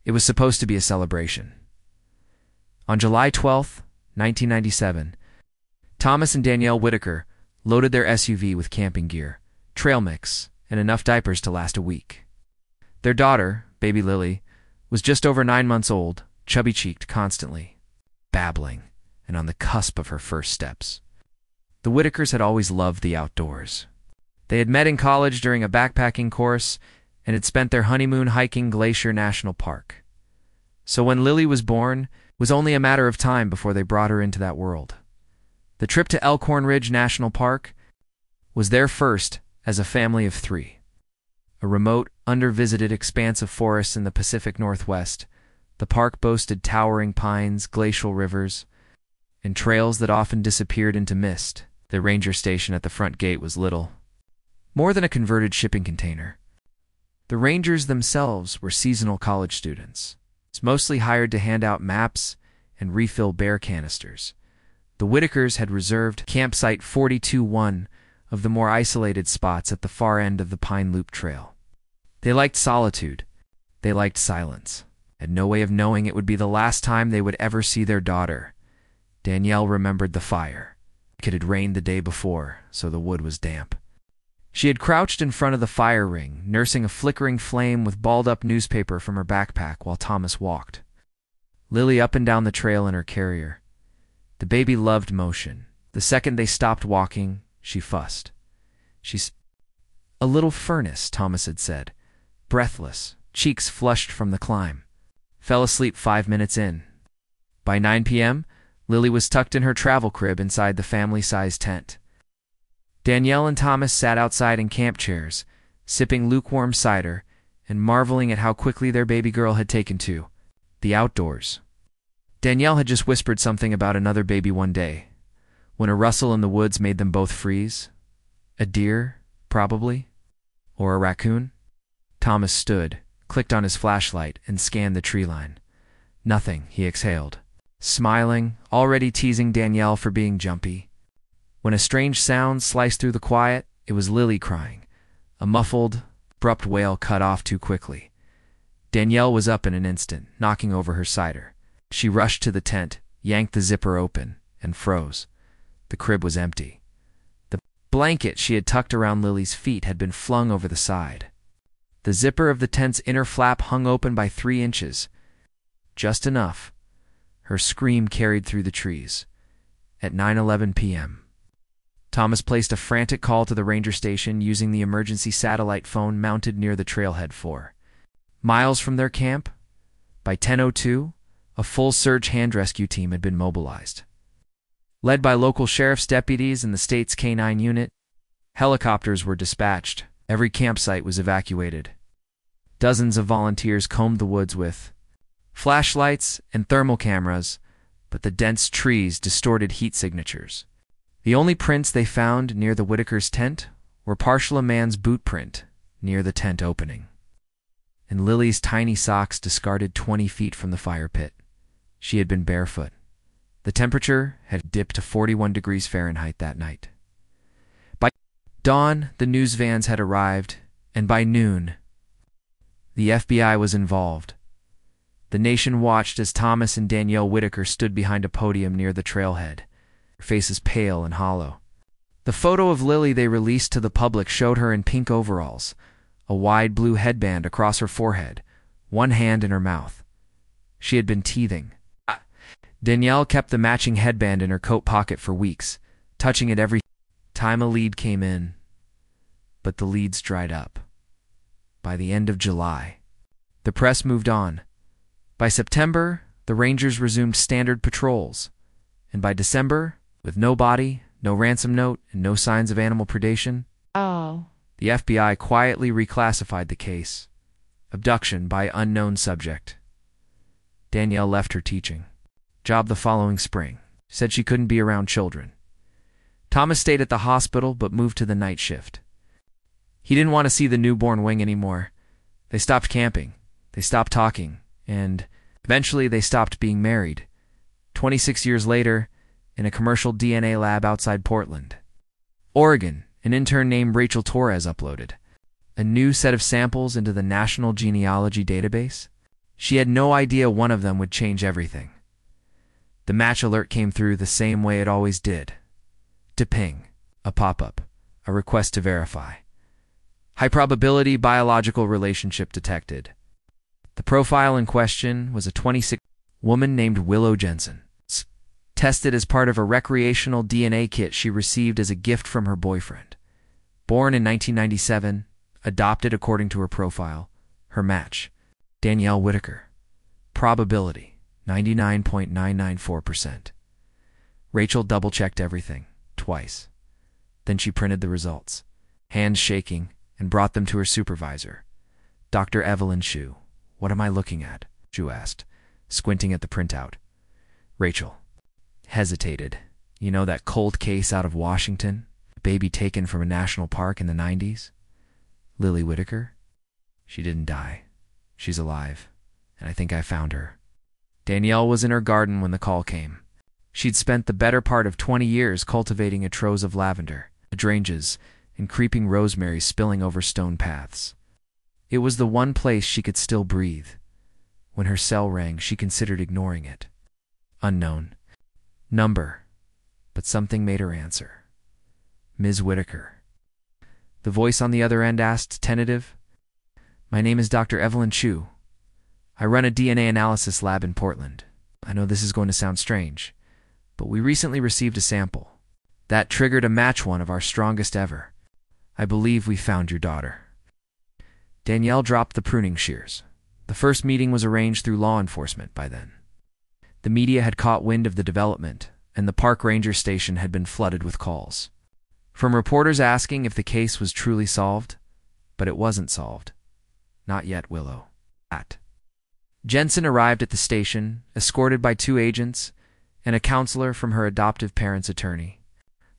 It was supposed to be a celebration. On July 12, 1997, Thomas and Danielle Whitaker loaded their SUV with camping gear, trail mix, and enough diapers to last a week. Their daughter, baby Lily, was just over 9 months old, chubby-cheeked constantly, babbling, and on the cusp of her first steps. The Whitakers had always loved the outdoors. They had met in college during a backpacking course and had spent their honeymoon hiking Glacier National Park. So when Lily was born, it was only a matter of time before they brought her into that world. The trip to Elkhorn Ridge National Park was their first as a family of 3. A remote, under-visited expanse of forests in the Pacific Northwest, the park boasted towering pines, glacial rivers, and trails that often disappeared into mist. The ranger station at the front gate was little more than a converted shipping container. The rangers themselves were seasonal college students, mostly hired to hand out maps and refill bear canisters. The Whitakers had reserved campsite 42, one of the more isolated spots at the far end of the Pine Loop Trail. They liked solitude. They liked silence. Had no way of knowing it would be the last time they would ever see their daughter. Danielle remembered the fire. It had rained the day before, so the wood was damp. She had crouched in front of the fire ring, nursing a flickering flame with balled-up newspaper from her backpack while Thomas walked. Lily up and down the trail in her carrier. The baby loved motion. The second they stopped walking, she fussed. "She's a little furnace," Thomas had said, breathless, cheeks flushed from the climb. Fell asleep 5 minutes in. By 9 p.m., Lily was tucked in her travel crib inside the family-sized tent. Danielle and Thomas sat outside in camp chairs, sipping lukewarm cider and marveling at how quickly their baby girl had taken to the outdoors. Danielle had just whispered something about another baby one day, when a rustle in the woods made them both freeze. A deer, probably, or a raccoon. Thomas stood, clicked on his flashlight, and scanned the tree line. Nothing, he exhaled, smiling, already teasing Danielle for being jumpy. When a strange sound sliced through the quiet, it was Lily crying, a muffled, abrupt wail cut off too quickly. Danielle was up in an instant, knocking over her cider. She rushed to the tent, yanked the zipper open, and froze. The crib was empty. The blanket she had tucked around Lily's feet had been flung over the side. The zipper of the tent's inner flap hung open by 3 inches. Just enough. Her scream carried through the trees. At 9:11 p.m., Thomas placed a frantic call to the ranger station using the emergency satellite phone mounted near the trailhead floor. Miles from their camp, by 10:02, a full search hand rescue team had been mobilized. Led by local sheriff's deputies and the state's K-9 unit, helicopters were dispatched. Every campsite was evacuated. Dozens of volunteers combed the woods with flashlights and thermal cameras, but the dense trees distorted heat signatures. The only prints they found near the Whitakers' tent were partial a man's boot print near the tent opening, and Lily's tiny socks discarded 20 feet from the fire pit. She had been barefoot. The temperature had dipped to 41 degrees Fahrenheit that night. By dawn, the news vans had arrived, and by noon, the FBI was involved. The nation watched as Thomas and Danielle Whitaker stood behind a podium near the trailhead, her faces pale and hollow. The photo of Lily they released to the public showed her in pink overalls, a wide blue headband across her forehead, one hand in her mouth. She had been teething. Danielle kept the matching headband in her coat pocket for weeks, touching it every time a lead came in. But the leads dried up. By the end of July, the press moved on. By September, the Rangers resumed standard patrols, and by December, with no body, no ransom note, and no signs of animal predation, the FBI quietly reclassified the case. Abduction by unknown subject. Danielle left her teaching job the following spring. Said she couldn't be around children. Thomas stayed at the hospital but moved to the night shift. He didn't want to see the newborn wing anymore. They stopped camping. They stopped talking. And eventually they stopped being married. 26 years later, in a commercial DNA lab outside Portland, Oregon, an intern named Rachel Torres uploaded a new set of samples into the National Genealogy Database. She had no idea one of them would change everything. The match alert came through the same way it always did. To ping. A pop-up. A request to verify. High probability biological relationship detected. The profile in question was a 26 woman named Willow Jensen, tested as part of a recreational DNA kit she received as a gift from her boyfriend. Born in 1997, adopted according to her profile. Her match, Danielle Whitaker. Probability, 99.994%. Rachel double-checked everything, twice. Then she printed the results, hands shaking, and brought them to her supervisor. Dr. Evelyn Shu. "What am I looking at?" Shu asked, squinting at the printout. Rachel hesitated. "You know that cold case out of Washington? A baby taken from a national park in the 90s? Lily Whitaker? She didn't die. She's alive, and I think I found her." Danielle was in her garden when the call came. She'd spent the better part of 20 years cultivating a troves of lavender, hydrangeas, and creeping rosemary spilling over stone paths. It was the one place she could still breathe. When her cell rang, she considered ignoring it. Unknown. Number. But something made her answer. "Ms. Whitaker." The voice on the other end asked, tentative, "My name is Dr. Evelyn Chu. I run a DNA analysis lab in Portland. I know this is going to sound strange, but we recently received a sample. That triggered a match, one of our strongest ever. I believe we found your daughter." Danielle dropped the pruning shears. The first meeting was arranged through law enforcement by then. The media had caught wind of the development, and the park ranger station had been flooded with calls from reporters asking if the case was truly solved, but it wasn't solved. Not yet, Willow. Jensen arrived at the station, escorted by 2 agents and a counselor from her adoptive parents' attorney.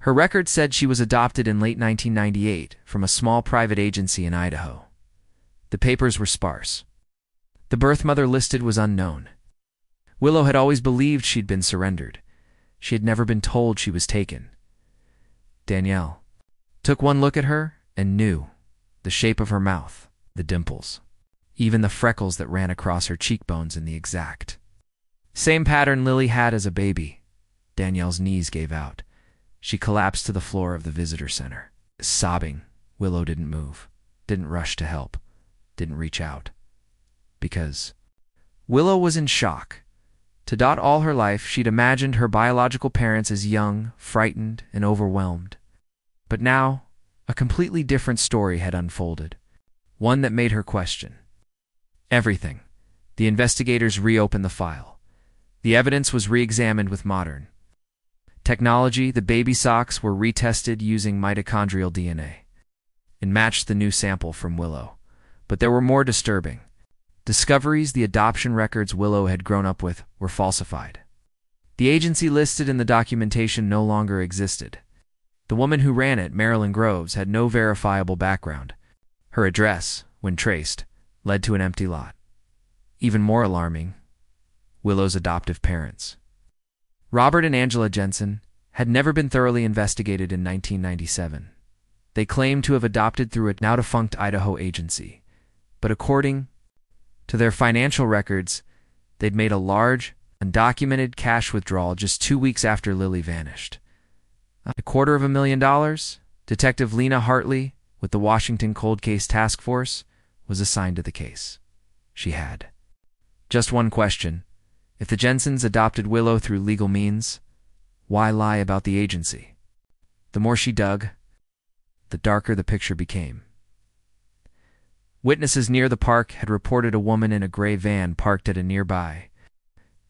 Her record said she was adopted in late 1998 from a small private agency in Idaho. The papers were sparse. The birth mother listed was unknown. Willow had always believed she'd been surrendered. She had never been told she was taken. Danielle took one look at her and knew. The shape of her mouth, the dimples, even the freckles that ran across her cheekbones in the exact same pattern Lily had as a baby. Danielle's knees gave out. She collapsed to the floor of the visitor center. Sobbing, Willow didn't move, didn't rush to help, didn't reach out. Because Willow was in shock. To dot all her life, she'd imagined her biological parents as young, frightened, and overwhelmed. But now, a completely different story had unfolded. One that made her question everything. The investigators reopened the file. The evidence was re-examined with modern technology. The baby socks were retested using mitochondrial DNA. It matched the new sample from Willow. But there were more disturbing discoveries. The adoption records Willow had grown up with were falsified. The agency listed in the documentation no longer existed. The woman who ran it, Marilyn Groves, had no verifiable background. Her address, when traced, led to an empty lot. Even more alarming, Willow's adoptive parents, Robert and Angela Jensen, had never been thoroughly investigated in 1997. They claimed to have adopted through a now-defunct Idaho agency. But according to their financial records, they'd made a large, undocumented cash withdrawal just 2 weeks after Lily vanished. $250,000? Detective Lena Hartley, with the Washington Cold Case Task Force, was assigned to the case. She had just one question. If the Jensens adopted Willow through legal means, why lie about the agency? The more she dug, the darker the picture became. Witnesses near the park had reported a woman in a gray van parked at a nearby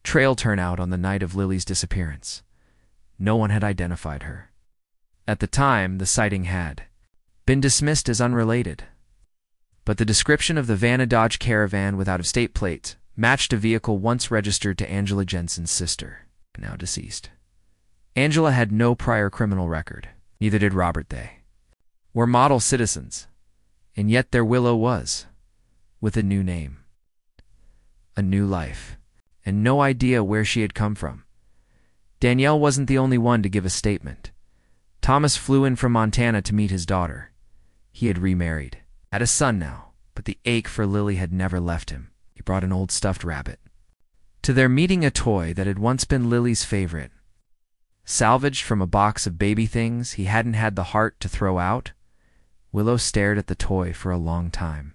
trail turnout on the night of Lily's disappearance. No one had identified her. At the time, the sighting had been dismissed as unrelated. But the description of the van, a Dodge Caravan with out-of-state plates, matched a vehicle once registered to Angela Jensen's sister, now deceased. Angela had no prior criminal record. Neither did Robert. They were model citizens. And yet their Willow was, with a new name, a new life, and no idea where she had come from. Danielle wasn't the only one to give a statement. Thomas flew in from Montana to meet his daughter. He had remarried, had a son now, but the ache for Lily had never left him. He brought an old stuffed rabbit. To their meeting, a toy that had once been Lily's favorite. Salvaged from a box of baby things he hadn't had the heart to throw out, Willow stared at the toy for a long time,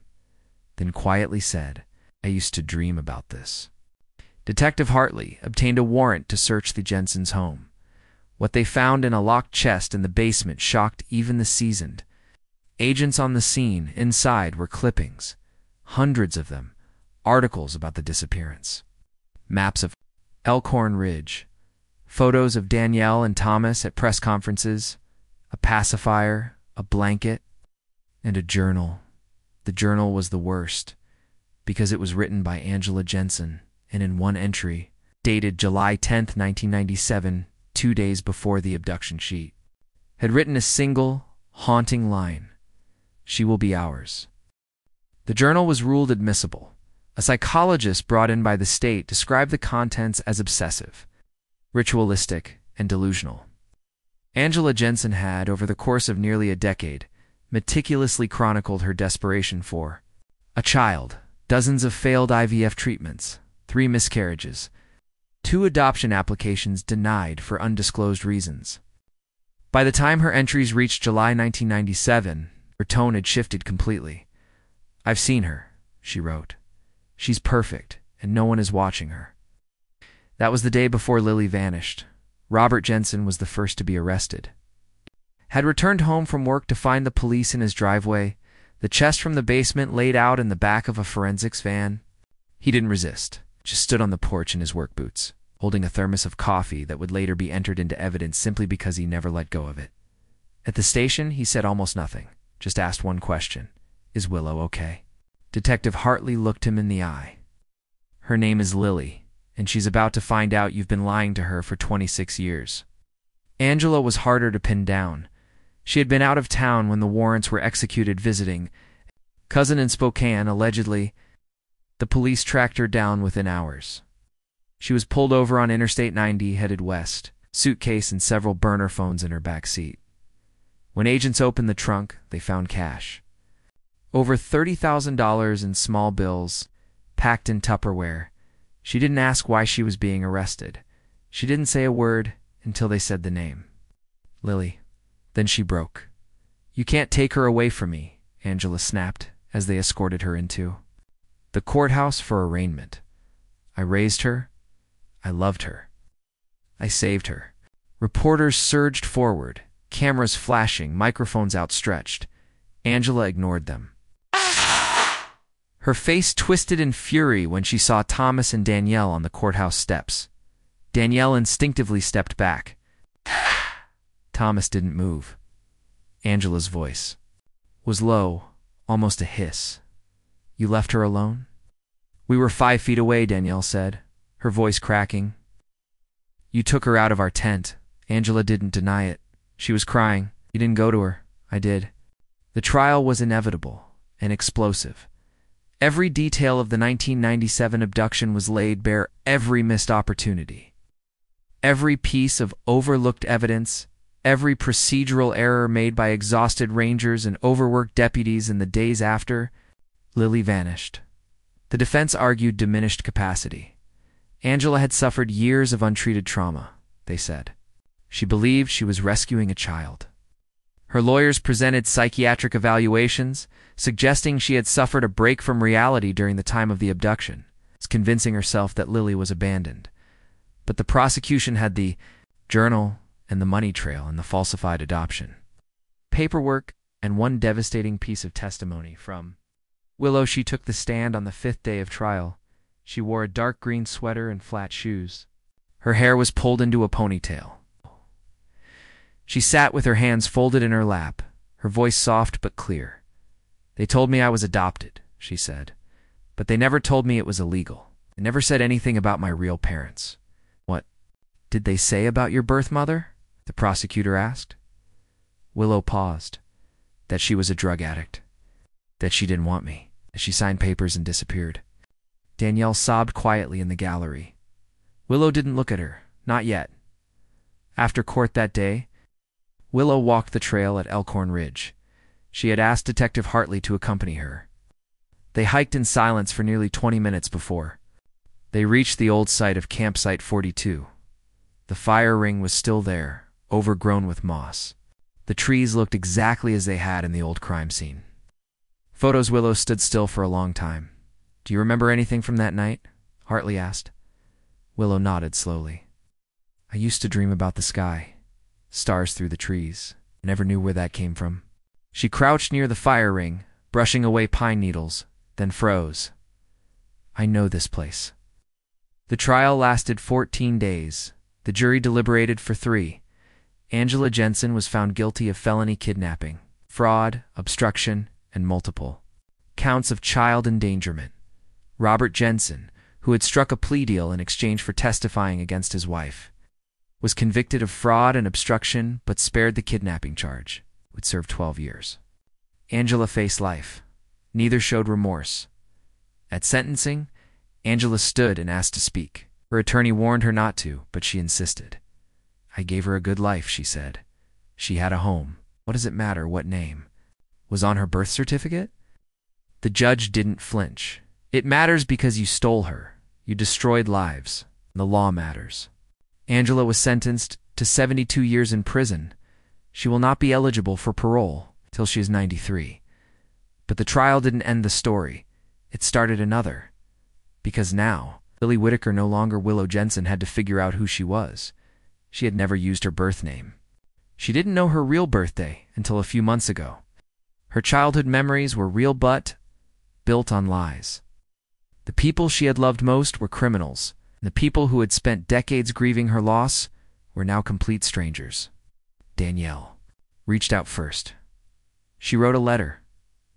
then quietly said, "I used to dream about this." Detective Hartley obtained a warrant to search the Jensens' home. What they found in a locked chest in the basement shocked even the seasoned. Agents on the scene inside were clippings, hundreds of them, articles about the disappearance. Maps of Elkhorn Ridge, photos of Danielle and Thomas at press conferences, a pacifier, a blanket, and a journal. The journal was the worst, because it was written by Angela Jensen, and in one entry, dated July 10th, 1997, 2 days before the abduction sheet, had written a single, haunting line: "She will be ours." The journal was ruled admissible. A psychologist brought in by the state described the contents as obsessive, ritualistic, and delusional. Angela Jensen had, over the course of nearly a decade, meticulously chronicled her desperation for a child, dozens of failed IVF treatments, 3 miscarriages, 2 adoption applications denied for undisclosed reasons. By the time her entries reached July 1997, her tone had shifted completely. "I've seen her," she wrote. "She's perfect, and no one is watching her." That was the day before Lily vanished. Robert Jensen was the first to be arrested. Had returned home from work to find the police in his driveway, the chest from the basement laid out in the back of a forensics van. He didn't resist, just stood on the porch in his work boots, holding a thermos of coffee that would later be entered into evidence simply because he never let go of it. At the station, he said almost nothing, just asked one question: "Is Willow okay?" Detective Hartley looked him in the eye. "Her name is Lily, and she's about to find out you've been lying to her for 26 years. Angela was harder to pin down. She had been out of town when the warrants were executed visiting cousin in Spokane, allegedly. The police tracked her down within hours. She was pulled over on Interstate 90 headed west, suitcase and several burner phones in her back seat. When agents opened the trunk, they found cash. Over $30,000 in small bills, packed in Tupperware. She didn't ask why she was being arrested. She didn't say a word until they said the name. Lily. Then she broke. "You can't take her away from me," Angela snapped as they escorted her into the courthouse for arraignment. "I raised her. I loved her. I saved her." Reporters surged forward, cameras flashing, microphones outstretched. Angela ignored them. Her face twisted in fury when she saw Thomas and Danielle on the courthouse steps. Danielle instinctively stepped back. Thomas didn't move. Angela's voice was low, almost a hiss. "You left her alone?" "We were 5 feet away," Danielle said, her voice cracking. "You took her out of our tent." Angela didn't deny it. She was crying. "You didn't go to her." "I did." The trial was inevitable and explosive. Every detail of the 1997 abduction was laid bare, every missed opportunity. Every piece of overlooked evidence, every procedural error made by exhausted rangers and overworked deputies in the days after. Lily vanished. The defense argued diminished capacity. Angela had suffered years of untreated trauma, they said. She believed she was rescuing a child. Her lawyers presented psychiatric evaluations, suggesting she had suffered a break from reality during the time of the abduction, convincing herself that Lily was abandoned. But the prosecution had the journal and the money trail and the falsified adoption paperwork and one devastating piece of testimony from Willow. She took the stand on the 5th day of trial. She wore a dark green sweater and flat shoes. Her hair was pulled into a ponytail. She sat with her hands folded in her lap, her voice soft but clear. "They told me I was adopted," she said, "but they never told me it was illegal. They never said anything about my real parents." "What did they say about your birth mother?" the prosecutor asked. Willow paused. That she was a drug addict. That she didn't want me. That she signed papers and disappeared. Danielle sobbed quietly in the gallery. Willow didn't look at her. Not yet. After court that day, Willow walked the trail at Elkhorn Ridge. She had asked Detective Hartley to accompany her. They hiked in silence for nearly 20 minutes before they reached the old site of Campsite 42. The fire ring was still there, overgrown with moss. The trees looked exactly as they had in the old crime scene. Willow stood still for a long time. "Do you remember anything from that night?" Hartley asked. Willow nodded slowly. "I used to dream about the sky, stars through the trees. I never knew where that came from." She crouched near the fire ring, brushing away pine needles, then froze. "I know this place." The trial lasted 14 days. The jury deliberated for 3. Angela Jensen was found guilty of felony kidnapping, fraud, obstruction, and multiple counts of child endangerment. Robert Jensen, who had struck a plea deal in exchange for testifying against his wife, was convicted of fraud and obstruction but spared the kidnapping charge, would serve 12 years. Angela faced life. Neither showed remorse. At sentencing, Angela stood and asked to speak. Her attorney warned her not to, but she insisted. "I gave her a good life," she said. "She had a home. What does it matter what name was on her birth certificate?" The judge didn't flinch. "It matters because you stole her. You destroyed lives. The law matters." Angela was sentenced to 72 years in prison. She will not be eligible for parole till she is 93. But the trial didn't end the story. It started another. Because now, Lily Whitaker, no longer Willow Jensen, had to figure out who she was. She had never used her birth name. She didn't know her real birthday until a few months ago. Her childhood memories were real but built on lies. The people she had loved most were criminals, and the people who had spent decades grieving her loss were now complete strangers. Danielle reached out first. She wrote a letter,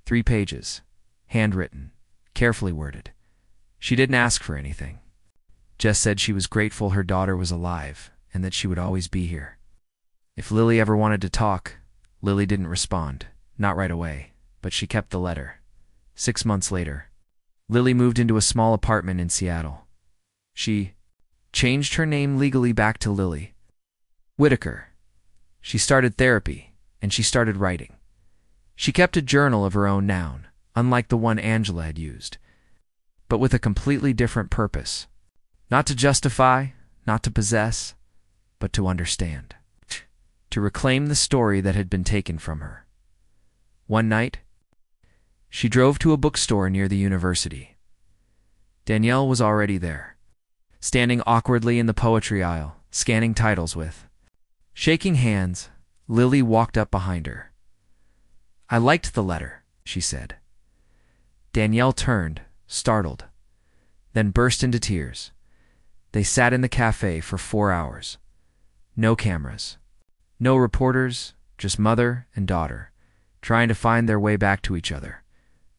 3 pages, handwritten, carefully worded. She didn't ask for anything. Just said she was grateful her daughter was alive and that she would always be here. If Lily ever wanted to talk, Lily didn't respond, not right away, but she kept the letter. 6 months later, Lily moved into a small apartment in Seattle. She changed her name legally back to Lily Whitaker. She started therapy, and she started writing. She kept a journal of her own noun, unlike the one Angela had used, but with a completely different purpose. Not to justify, not to possess, but to understand. To reclaim the story that had been taken from her. One night, she drove to a bookstore near the university. Danielle was already there, standing awkwardly in the poetry aisle, scanning titles with. Shaking hands, Lily walked up behind her. "I liked the letter," she said. Danielle turned, startled, then burst into tears. They sat in the cafe for 4 hours. No cameras, no reporters, just mother and daughter, trying to find their way back to each other.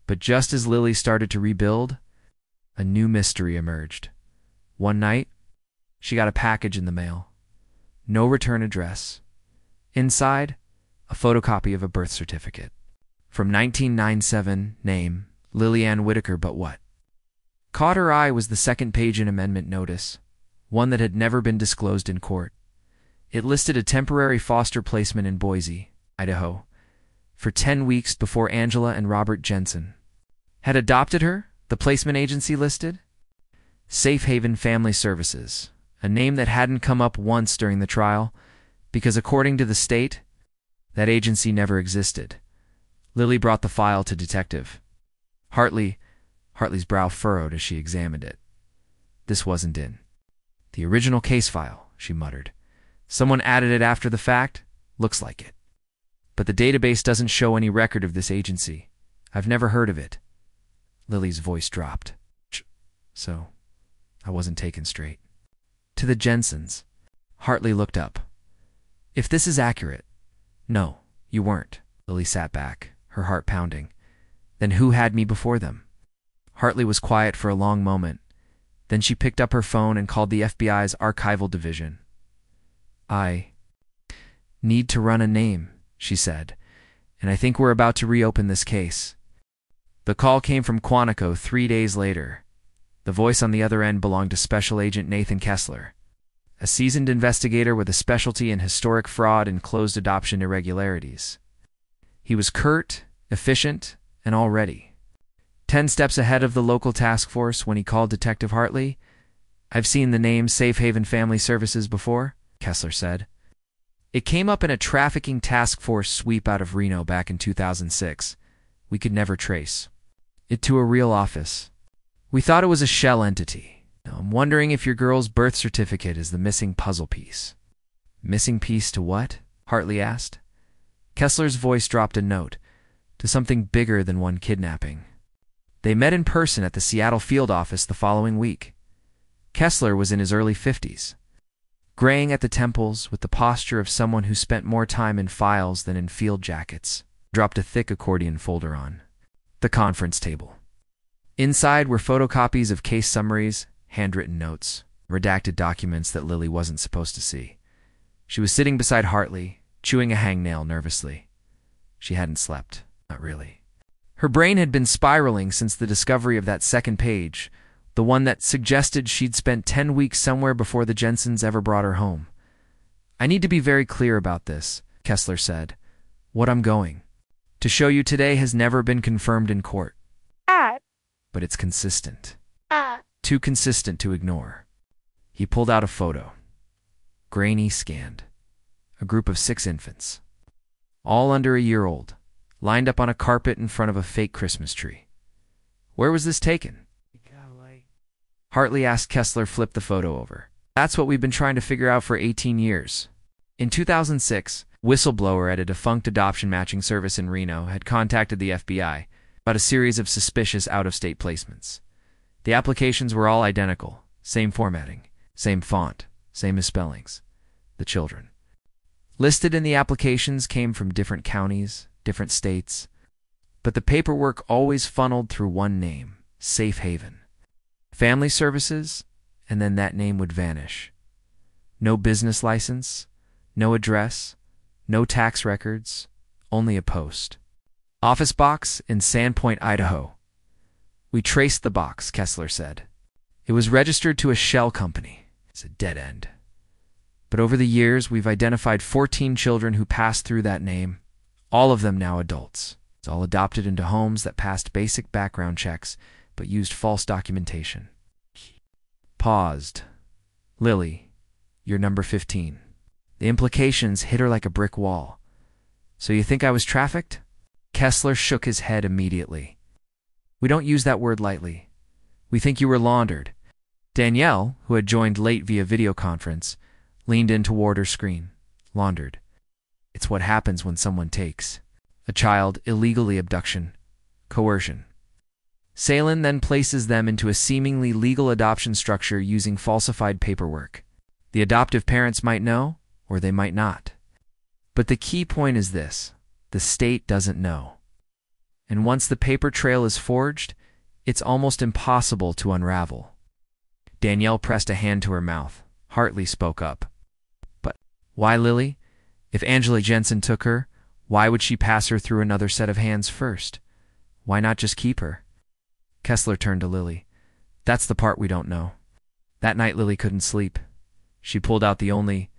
But just as Lily started to rebuild, a new mystery emerged. One night, she got a package in the mail. No return address. Inside, a photocopy of a birth certificate. From 1997, name, Lillian Whitaker, but what caught her eye was the second page in amendment notice, one that had never been disclosed in court. It listed a temporary foster placement in Boise, Idaho, for 10 weeks before Angela and Robert Jensen had adopted her. The placement agency listed Safe Haven Family Services, a name that hadn't come up once during the trial, because according to the state, that agency never existed. Lily brought the file to Detective Hartley's brow furrowed as she examined it. This wasn't in the original case file, she muttered. Someone added it after the fact? Looks like it. But the database doesn't show any record of this agency. I've never heard of it. Lily's voice dropped. So, I wasn't taken straight. To the Jensens. Hartley looked up. If this is accurate. No, you weren't. Lily sat back, her heart pounding. Then who had me before them? Hartley was quiet for a long moment. Then she picked up her phone and called the FBI's archival division. "I need to run a name," she said, "and I think we're about to reopen this case." The call came from Quantico 3 days later. The voice on the other end belonged to Special Agent Nathan Kessler, a seasoned investigator with a specialty in historic fraud and closed adoption irregularities. He was curt, efficient, and all ready. 10 steps ahead of the local task force when he called Detective Hartley. "I've seen the name Safe Haven Family Services before," Kessler said. "It came up in a trafficking task force sweep out of Reno back in 2006. We could never trace it to a real office. We thought it was a shell entity. Now, I'm wondering if your girl's birth certificate is the missing puzzle piece." "Missing piece to what?" Hartley asked. Kessler's voice dropped a note, to something bigger than one kidnapping. They met in person at the Seattle field office the following week. Kessler was in his early 50s, graying at the temples with the posture of someone who spent more time in files than in field jackets. Dropped a thick accordion folder on the conference table. Inside were photocopies of case summaries, handwritten notes, redacted documents that Lily wasn't supposed to see. She was sitting beside Hartley, chewing a hangnail nervously. She hadn't slept. Not really. Her brain had been spiraling since the discovery of that second page, the one that suggested she'd spent 10 weeks somewhere before the Jensens ever brought her home. "I need to be very clear about this," Kessler said. "What I'm going to show you today has never been confirmed in court. But it's consistent. Too consistent to ignore." He pulled out a photo. Grainy scanned. A group of 6 infants, all under a year old, lined up on a carpet in front of a fake Christmas tree. "Where was this taken?" Hartley asked. Kessler flipped the photo over. "That's what we've been trying to figure out for 18 years. In 2006, whistleblower at a defunct adoption matching service in Reno had contacted the FBI about a series of suspicious out-of-state placements. The applications were all identical, same formatting, same font, same misspellings. The children listed in the applications came from different counties, different states, but the paperwork always funneled through one name: Safe Haven Family Services, and then that name would vanish. No business license, no address, no tax records, only a post office box in Sandpoint, Idaho. "We traced the box," Kessler said. "It was registered to a shell company. It's a dead end. But over the years, we've identified 14 children who passed through that name, all of them now adults. It's all adopted into homes that passed basic background checks but used false documentation." Paused. "Lily, you're number 15. The implications hit her like a brick wall. So you think I was trafficked?" Kessler shook his head immediately. "We don't use that word lightly. We think you were laundered." Danielle, who had joined late via video conference, leaned in toward her screen. "Laundered. It's what happens when someone takes a child illegally, abduction, coercion. Salem then places them into a seemingly legal adoption structure using falsified paperwork. The adoptive parents might know, or they might not. But the key point is this: the state doesn't know. And once the paper trail is forged, it's almost impossible to unravel." Danielle pressed a hand to her mouth. Hartley spoke up. "But why Lily? If Angela Jensen took her, why would she pass her through another set of hands first? Why not just keep her?" Kessler turned to Lily. "That's the part we don't know." That night Lily couldn't sleep. She pulled out the only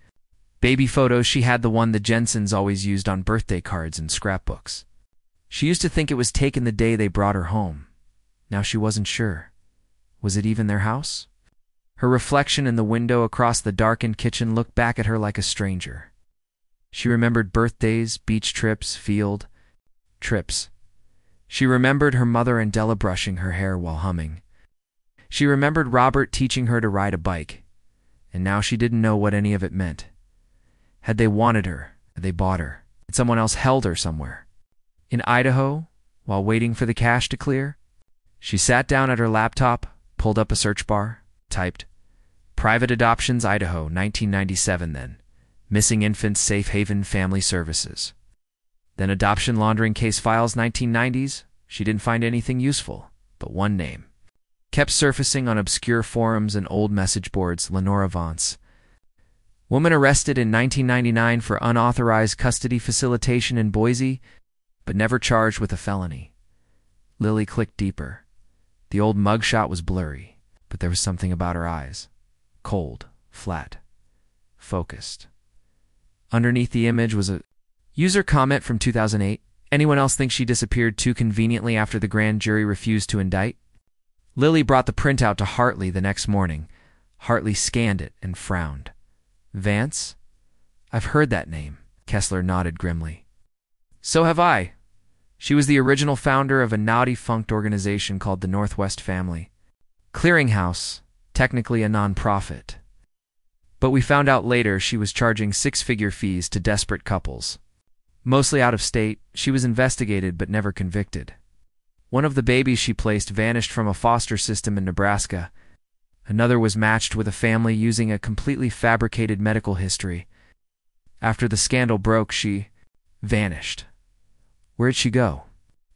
baby photo she had, the one the Jensens always used on birthday cards and scrapbooks. She used to think it was taken the day they brought her home. Now she wasn't sure. Was it even their house? Her reflection in the window across the darkened kitchen looked back at her like a stranger. She remembered birthdays, beach trips, field trips. She remembered her mother and Della brushing her hair while humming. She remembered Robert teaching her to ride a bike, and now she didn't know what any of it meant. Had they wanted her? Had they bought her? Had someone else held her somewhere? In Idaho, while waiting for the cache to clear? She sat down at her laptop, pulled up a search bar, typed, "Private Adoptions, Idaho, 1997 then. Missing Infants, Safe Haven Family Services." Then Adoption Laundering Case Files, 1990s. She didn't find anything useful, but one name kept surfacing on obscure forums and old message boards: Lenora Vance. Woman arrested in 1999 for unauthorized custody facilitation in Boise, but never charged with a felony. Lily clicked deeper. The old mugshot was blurry, but there was something about her eyes. Cold, flat, focused. Underneath the image was a user comment from 2008. Anyone else think she disappeared too conveniently after the grand jury refused to indict? Lily brought the printout to Hartley the next morning. Hartley scanned it and frowned. Vance? I've heard that name. Kessler nodded grimly. So have I. She was the original founder of a now-defunct organization called the Northwest Family Clearinghouse, technically a non-profit. But we found out later she was charging six-figure fees to desperate couples. Mostly out of state, she was investigated but never convicted. One of the babies she placed vanished from a foster system in Nebraska. Another was matched with a family using a completely fabricated medical history. After the scandal broke, she vanished. Where'd she go?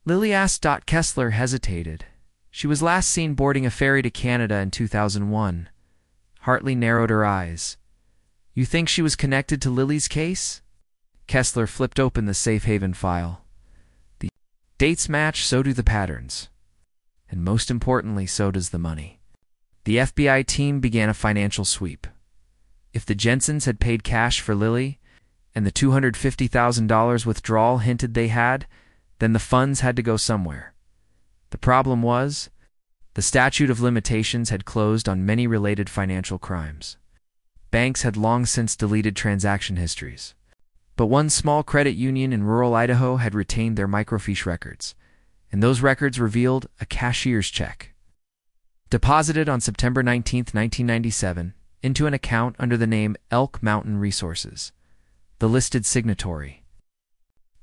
Lily asked. Kessler hesitated. She was last seen boarding a ferry to Canada in 2001. Hartley narrowed her eyes. You think she was connected to Lily's case? Kessler flipped open the safe haven file. The dates match, so do the patterns. And most importantly, so does the money. The FBI team began a financial sweep. If the Jensens had paid cash for Lily, and the $250,000 withdrawal hinted they had, then the funds had to go somewhere. The problem was, the statute of limitations had closed on many related financial crimes. Banks had long since deleted transaction histories. But one small credit union in rural Idaho had retained their microfiche records, and those records revealed a cashier's check, deposited on September 19, 1997, into an account under the name Elk Mountain Resources. The listed signatory.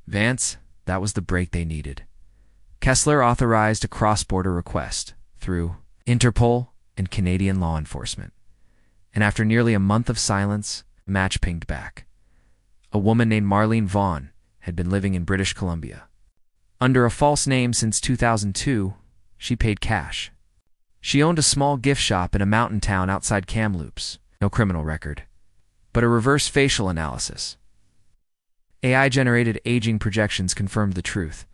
Vance, that was the break they needed. Kessler authorized a cross-border request through Interpol and Canadian law enforcement. And after nearly a month of silence, a match pinged back. A woman named Marlene Vaughn had been living in British Columbia. Under a false name since 2002, she paid cash. She owned a small gift shop in a mountain town outside Kamloops. No criminal record, but a reverse facial analysis. AI-generated aging projections confirmed the truth.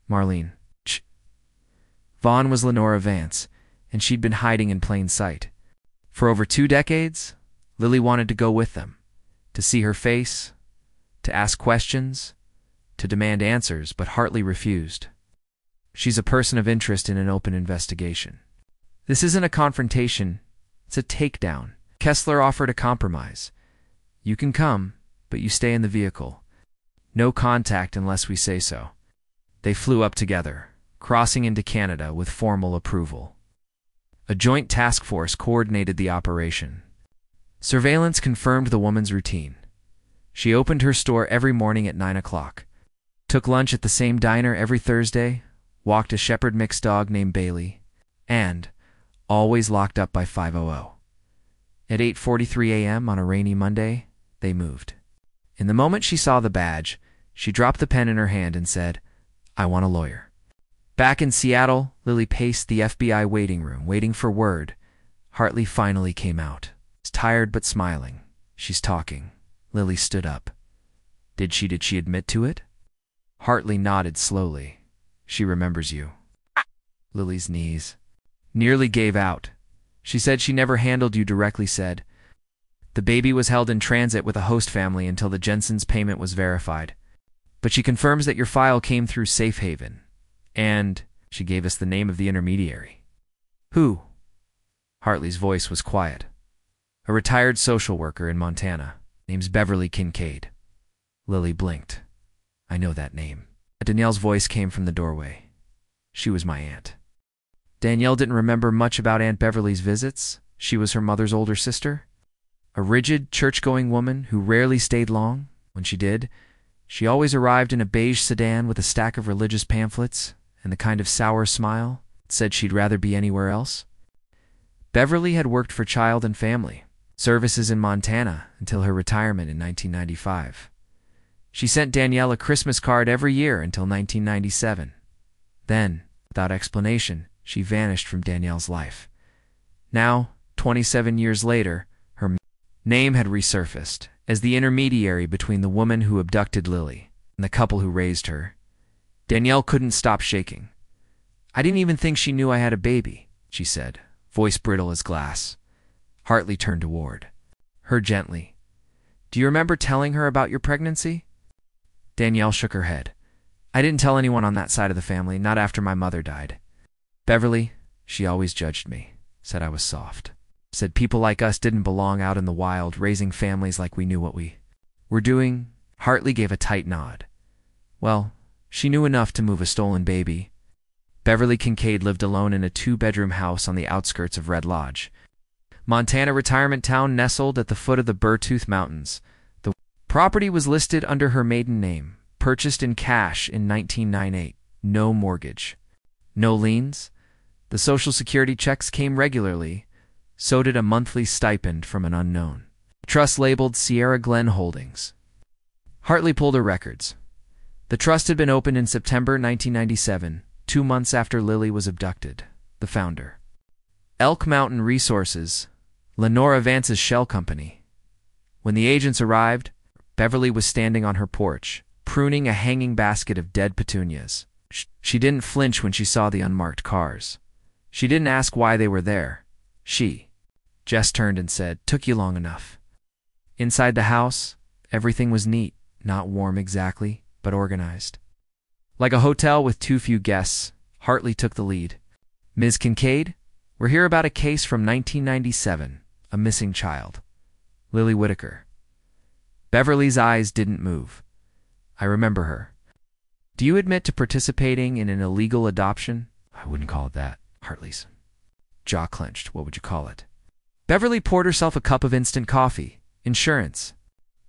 Marlene. Vaughn was Lenora Vance, and she'd been hiding in plain sight. For over 2 decades, Lily wanted to go with them, to see her face, to ask questions, to demand answers, but Hartley refused. She's a person of interest in an open investigation. This isn't a confrontation, it's a takedown. Kessler offered a compromise. You can come, but you stay in the vehicle. No contact unless we say so. They flew up together, crossing into Canada with formal approval. A joint task force coordinated the operation. Surveillance confirmed the woman's routine. She opened her store every morning at 9 o'clock, took lunch at the same diner every Thursday, walked a shepherd mixed dog named Bailey, and always locked up by 5:00. At 8:43 a.m. on a rainy Monday, they moved. In the moment she saw the badge, she dropped the pen in her hand and said, I want a lawyer. Back in Seattle, Lily paced the FBI waiting room, waiting for word. Hartley finally came out. Tired but smiling. She's talking. Lily stood up. Did she admit to it? Hartley nodded slowly. She remembers you. Lily's knees nearly gave out. She said she never handled you directly, said. The baby was held in transit with a host family until the Jensens' payment was verified. But she confirms that your file came through Safe Haven. And she gave us the name of the intermediary. Who? Hartley's voice was quiet. A retired social worker in Montana. Name's Beverly Kincaid. Lily blinked. I know that name. Danielle's voice came from the doorway. She was my aunt. Danielle didn't remember much about Aunt Beverly's visits. She was her mother's older sister. A rigid, church-going woman who rarely stayed long. When she did, she always arrived in a beige sedan with a stack of religious pamphlets and the kind of sour smile that said she'd rather be anywhere else. Beverly had worked for Child and Family Services in Montana until her retirement in 1995. She sent Danielle a Christmas card every year until 1997. Then, without explanation, she vanished from Danielle's life. Now, 27 years later, her name had resurfaced as the intermediary between the woman who abducted Lily and the couple who raised her. Danielle couldn't stop shaking. I didn't even think she knew I had a baby, she said, voice brittle as glass. Hartley turned toward her gently. Do you remember telling her about your pregnancy? Danielle shook her head. I didn't tell anyone on that side of the family, not after my mother died. Beverly, she always judged me, said I was soft. Said people like us didn't belong out in the wild, raising families like we knew what we were doing. Hartley gave a tight nod. Well, she knew enough to move a stolen baby. Beverly Kincaid lived alone in a 2-bedroom house on the outskirts of Red Lodge, Montana retirement town nestled at the foot of the Beartooth Mountains. The property was listed under her maiden name, purchased in cash in 1998. No mortgage. No liens. The Social Security checks came regularly. So did a monthly stipend from an unknown trust labeled Sierra Glen Holdings. Hartley pulled her records. The trust had been opened in September 1997, 2 months after Lily was abducted. The founder, Elk Mountain Resources, Lenora Vance's shell company. When the agents arrived, Beverly was standing on her porch, pruning a hanging basket of dead petunias. She didn't flinch when she saw the unmarked cars. She didn't ask why they were there. Jess turned and said, "Took you long enough." Inside the house, everything was neat, not warm exactly, but organized. Like a hotel with too few guests, Hartley took the lead. "Ms. Kincaid, we're here about a case from 1997, a missing child. Lily Whitaker." Beverly's eyes didn't move. "I remember her." "Do you admit to participating in an illegal adoption?" "I wouldn't call it that." Hartley's jaw clenched. "What would you call it?" Beverly poured herself a cup of instant coffee. "Insurance."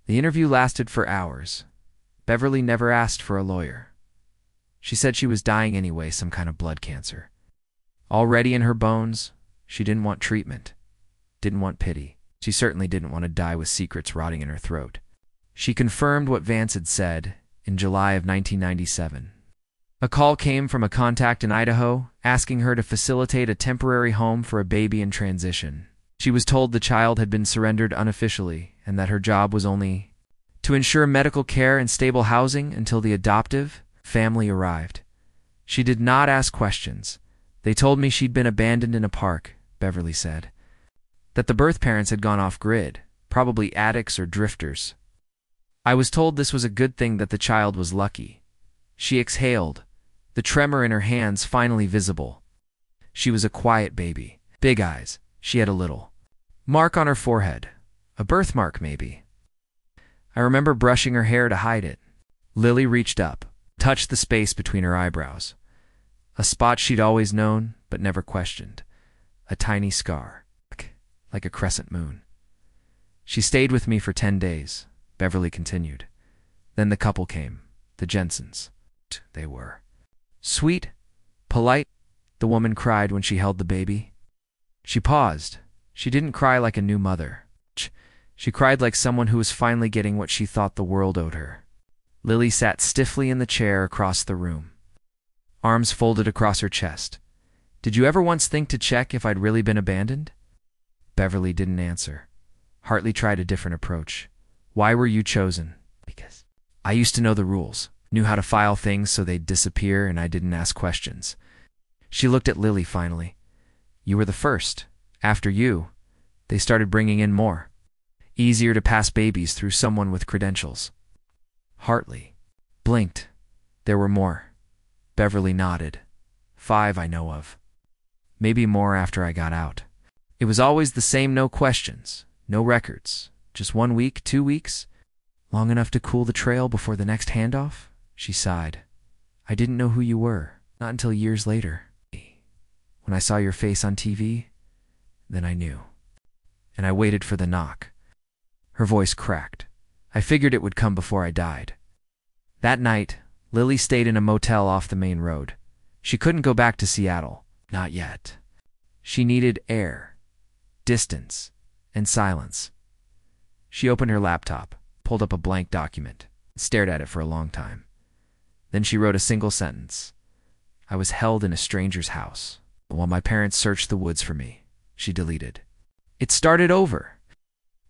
The interview lasted for hours. Beverly never asked for a lawyer. She said she was dying anyway, some kind of blood cancer. Already in her bones, she didn't want treatment, didn't want pity. She certainly didn't want to die with secrets rotting in her throat. She confirmed what Vance had said in July of 1997. A call came from a contact in Idaho asking her to facilitate a temporary home for a baby in transition. She was told the child had been surrendered unofficially and that her job was only to ensure medical care and stable housing until the adoptive family arrived. She did not ask questions. "They told me she'd been abandoned in a park," Beverly said. "That the birth parents had gone off-grid, probably addicts or drifters. I was told this was a good thing that the child was lucky." She exhaled, the tremor in her hands finally visible. She was a quiet baby. Big eyes. She had a little mark on her forehead. A birthmark, maybe. "I remember brushing her hair to hide it." Lily reached up, touched the space between her eyebrows. A spot she'd always known, but never questioned. A tiny scar, like a crescent moon. "She stayed with me for 10 days, Beverly continued. Then the couple came, the Jensens. They were sweet, polite, the woman cried when she held the baby. She paused. She didn't cry like a new mother. She cried like someone who was finally getting what she thought the world owed her. Lily sat stiffly in the chair across the room, arms folded across her chest. "Did you ever once think to check if I'd really been abandoned?" Beverly didn't answer. Hartley tried a different approach. "Why were you chosen?" "Because I used to know the rules, knew how to file things so they'd disappear and I didn't ask questions." She looked at Lily finally. "You were the first. After you, they started bringing in more. Easier to pass babies through someone with credentials." Hartley blinked. "There were more." Beverly nodded. 5 I know of. Maybe more after I got out. It was always the same, no questions, no records. Just 1 week, 2 weeks. Long enough to cool the trail before the next handoff? She sighed. "I didn't know who you were, not until years later. When I saw your face on TV, then I knew. And I waited for the knock." Her voice cracked. "I figured it would come before I died." That night, Lily stayed in a motel off the main road. She couldn't go back to Seattle. Not yet. She needed air, distance, and silence. She opened her laptop, pulled up a blank document, and stared at it for a long time. Then she wrote a single sentence. "I was held in a stranger's house while my parents searched the woods for me." She deleted. It started over.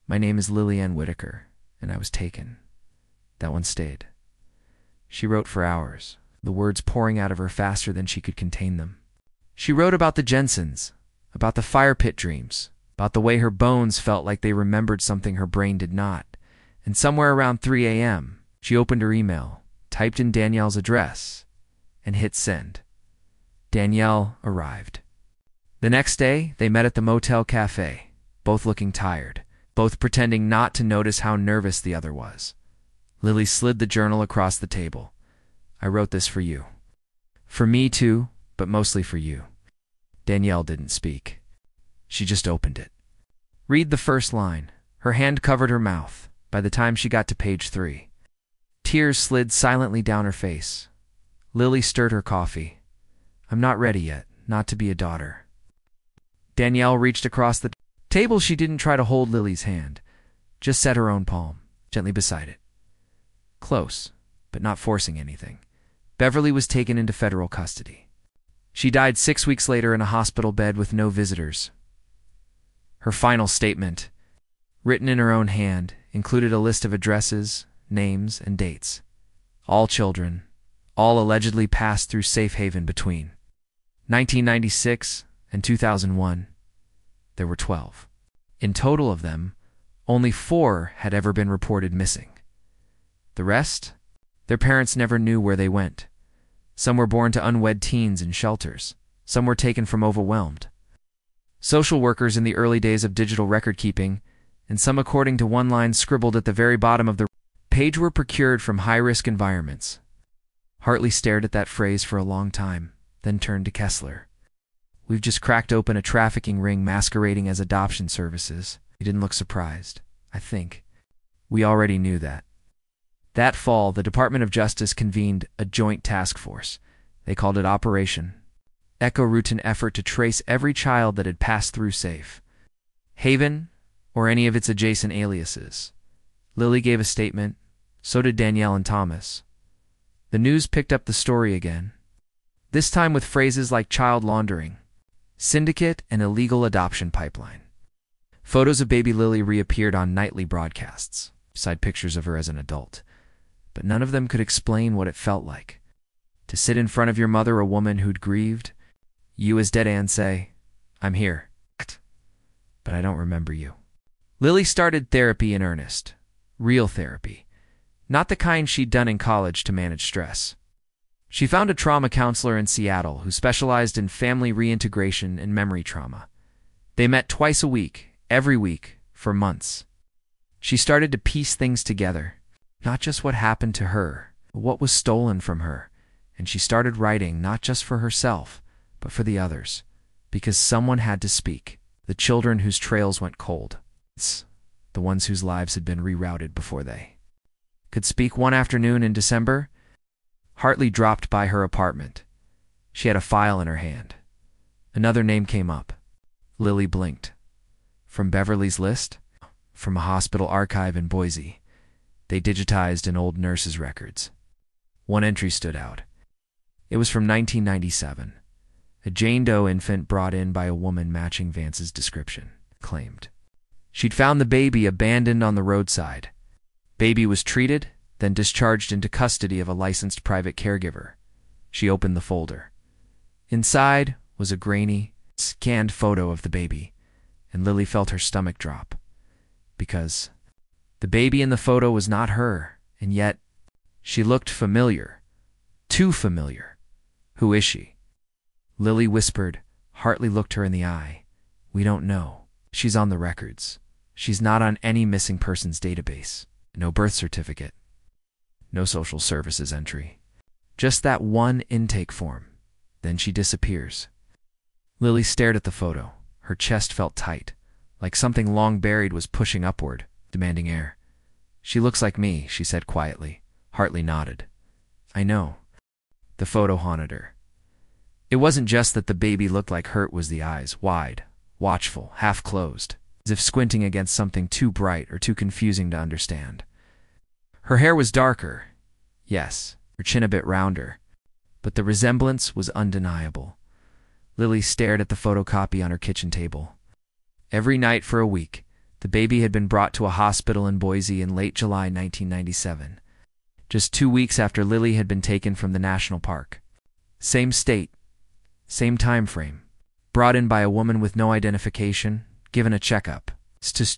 "My name is Lily Ann Whitaker, and I was taken." That one stayed. She wrote for hours, the words pouring out of her faster than she could contain them. She wrote about the Jensens, about the fire pit dreams, about the way her bones felt like they remembered something her brain did not. And somewhere around 3 a.m., she opened her email, typed in Danielle's address, and hit send. Danielle arrived. The next day, they met at the motel cafe, both looking tired, both pretending not to notice how nervous the other was. Lily slid the journal across the table. "I wrote this for you." "For me too, but mostly for you." Danielle didn't speak. She just opened it. "Read the first line." Her hand covered her mouth by the time she got to page 3. Tears slid silently down her face. Lily stirred her coffee. "I'm not ready yet, not to be a daughter." Danielle reached across the table. She didn't try to hold Lily's hand, just set her own palm gently beside it. Close, but not forcing anything. Beverly was taken into federal custody. She died 6 weeks later in a hospital bed with no visitors. Her final statement, written in her own hand, included a list of addresses, names, and dates. All children, all allegedly passed through safe haven between 1996 and 2001. There were 12. In total of them, only 4 had ever been reported missing. The rest? Their parents never knew where they went. Some were born to unwed teens in shelters. Some were taken from overwhelmed social workers in the early days of digital record-keeping, and some, according to one line scribbled at the very bottom of the page, were procured from high-risk environments. Hartley stared at that phrase for a long time, then turned to Kessler. "We've just cracked open a trafficking ring masquerading as adoption services." He didn't look surprised. "I think we already knew that." That fall, the Department of Justice convened a joint task force. They called it Operation Echo, routine effort to trace every child that had passed through safe haven or any of its adjacent aliases. Lily gave a statement. So did Danielle and Thomas. The news picked up the story again, this time with phrases like child laundering, syndicate, and illegal adoption pipeline. Photos of baby Lily reappeared on nightly broadcasts, beside pictures of her as an adult. But none of them could explain what it felt like to sit in front of your mother, a woman who'd grieved, you as dead, and say, "I'm here, but I don't remember you." Lily started therapy in earnest, real therapy, not the kind she'd done in college to manage stress. She found a trauma counselor in Seattle who specialized in family reintegration and memory trauma. They met twice a week, every week, for months. She started to piece things together, not just what happened to her, but what was stolen from her, and she started writing not just for herself, but for the others, because someone had to speak, the children whose trails went cold, the ones whose lives had been rerouted before they could speak. One afternoon in December, Hartley dropped by her apartment. She had a file in her hand. Another name came up. Lily blinked. From Beverly's list? From a hospital archive in Boise. They digitized an old nurse's records. One entry stood out. It was from 1997. A Jane Doe infant brought in by a woman matching Vance's description, claimed. She'd found the baby abandoned on the roadside. Baby was treated, then discharged into custody of a licensed private caregiver. She opened the folder. Inside was a grainy, scanned photo of the baby, and Lily felt her stomach drop. Because the baby in the photo was not her, and yet she looked familiar. Too familiar. Who is she? Lily whispered. Hartley looked her in the eye. "We don't know. She's on the records. She's not on any missing persons database. No birth certificate. No social services entry. Just that one intake form. Then she disappears." Lily stared at the photo. Her chest felt tight, like something long buried was pushing upward, demanding air. "She looks like me," she said quietly. Hartley nodded. "I know." The photo haunted her. It wasn't just that the baby looked like her, it was the eyes, wide, watchful, half-closed, as if squinting against something too bright or too confusing to understand. Her hair was darker, yes, her chin a bit rounder, but the resemblance was undeniable. Lily stared at the photocopy on her kitchen table. Every night for a week, the baby had been brought to a hospital in Boise in late July 1997, just 2 weeks after Lily had been taken from the national park. Same state, same time frame. Brought in by a woman with no identification, given a checkup.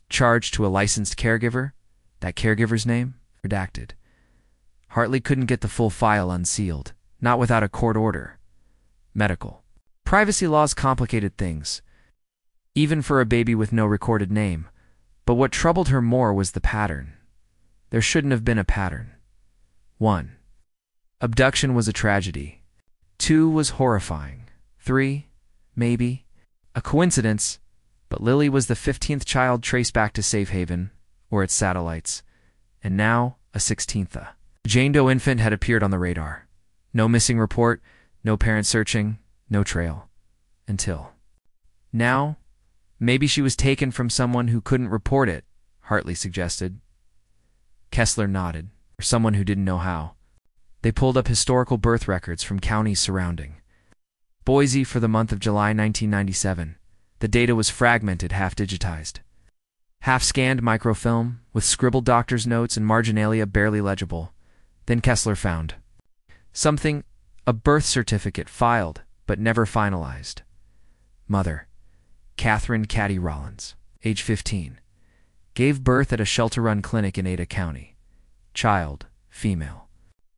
Charged to a licensed caregiver. That caregiver's name? Redacted. Hartley couldn't get the full file unsealed, not without a court order. Medical. Privacy laws complicated things, even for a baby with no recorded name. But what troubled her more was the pattern. There shouldn't have been a pattern. 1. Abduction was a tragedy. 2 was horrifying. 3, maybe, a coincidence, but Lily was the 15th child traced back to Safe Haven, or its satellites, and now a 16th. The Jane Doe infant had appeared on the radar. No missing report, no parent searching, no trail. Until now, maybe she was taken from someone who couldn't report it, Hartley suggested. Kessler nodded, or someone who didn't know how. They pulled up historical birth records from counties surrounding. Boise for the month of July 1997. The data was fragmented, half-digitized. Half-scanned microfilm, with scribbled doctor's notes and marginalia barely legible. Then Kessler found something, a birth certificate filed, but never finalized. Mother, Catherine Caddy Rollins, age 15. Gave birth at a shelter-run clinic in Ada County. Child, female.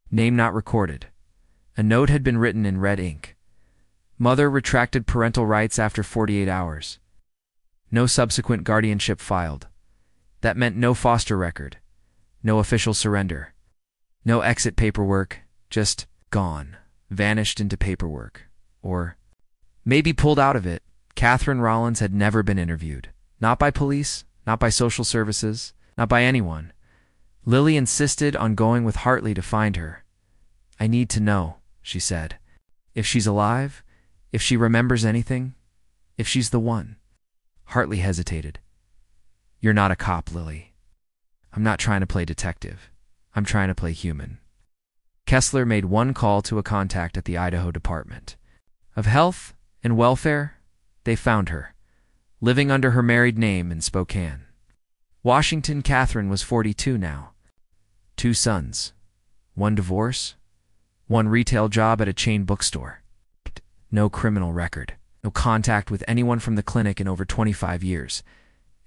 Name not recorded. A note had been written in red ink. Mother retracted parental rights after 48 hours. No subsequent guardianship filed. That meant no foster record, no official surrender, no exit paperwork, just gone, vanished into paperwork. Or maybe pulled out of it. Catherine Rollins had never been interviewed. Not by police, not by social services, not by anyone. Lily insisted on going with Hartley to find her. I need to know, she said. If she's alive, if she remembers anything, if she's the one. Hartley hesitated. You're not a cop, Lily. I'm not trying to play detective. I'm trying to play human. Kessler made one call to a contact at the Idaho Department of Health and Welfare. They found her, living under her married name in Spokane, Washington. Catherine was 42 now. 2 sons, 1 divorce, 1 retail job at a chain bookstore. No criminal record, no contact with anyone from the clinic in over 25 years,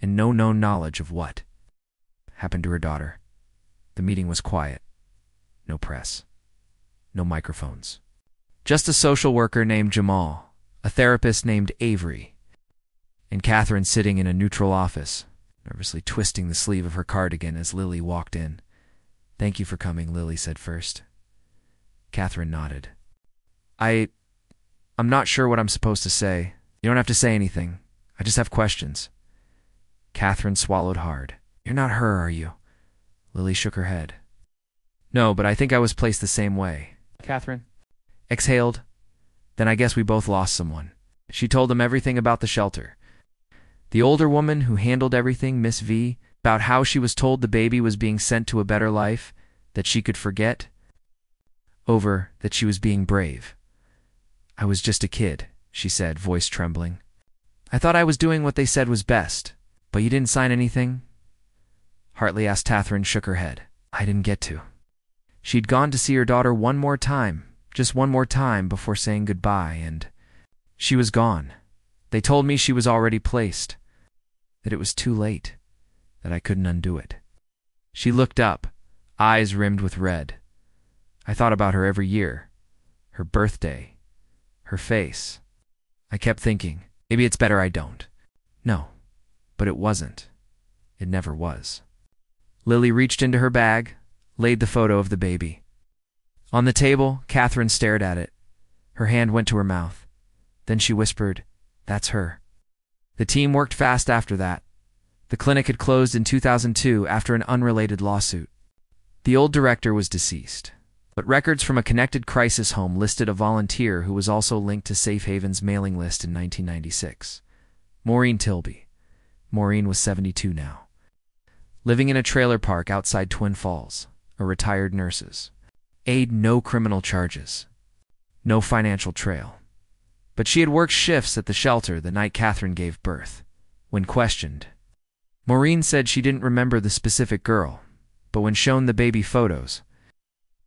and no known knowledge of what happened to her daughter. The meeting was quiet. No press. No microphones. Just a social worker named Jamal, a therapist named Avery, and Catherine sitting in a neutral office, nervously twisting the sleeve of her cardigan as Lily walked in. Thank you for coming, Lily said first. Catherine nodded. I'm not sure what I'm supposed to say. You don't have to say anything. I just have questions. Catherine swallowed hard. You're not her, are you? Lily shook her head. No, but I think I was placed the same way. Catherine exhaled. Then I guess we both lost someone. She told him everything about the shelter. The older woman who handled everything, Miss V, about how she was told the baby was being sent to a better life, that she could forget, over that she was being brave. I was just a kid, she said, voice trembling. I thought I was doing what they said was best, but you didn't sign anything? Hartley asked. Catherine shook her head. I didn't get to. She'd gone to see her daughter one more time, just one more time before saying goodbye, and she was gone. They told me she was already placed, that it was too late, that I couldn't undo it. She looked up, eyes rimmed with red. I thought about her every year, her birthday, her face. I kept thinking, maybe it's better I don't. No, but it wasn't. It never was. Lily reached into her bag, laid the photo of the baby. On the table, Catherine stared at it. Her hand went to her mouth. Then she whispered, That's her. The team worked fast after that. The clinic had closed in 2002 after an unrelated lawsuit. The old director was deceased, but records from a connected crisis home listed a volunteer who was also linked to Safe Haven's mailing list in 1996. Maureen Tilby. Maureen was 72 now. Living in a trailer park outside Twin Falls, a retired nurse's. Aid no criminal charges. No financial trail. But she had worked shifts at the shelter the night Catherine gave birth. When questioned, Maureen said she didn't remember the specific girl, but when shown the baby photos,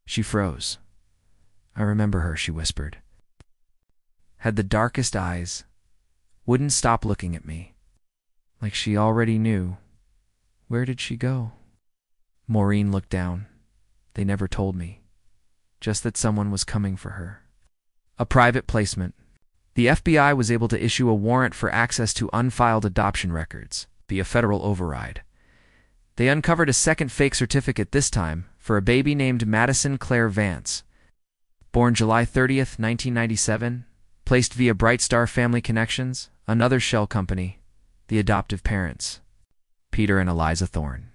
she froze. I remember her, she whispered. Had the darkest eyes, wouldn't stop looking at me, like she already knew. Where did she go? Maureen looked down, They never told me. Just that someone was coming for her. A private placement. The FBI was able to issue a warrant for access to unfiled adoption records via federal override. They uncovered a second fake certificate, this time for a baby named Madison Claire Vance, born July 30th, 1997, placed via Bright Star Family Connections, another shell company. The adoptive parents, Peter and Eliza Thorne,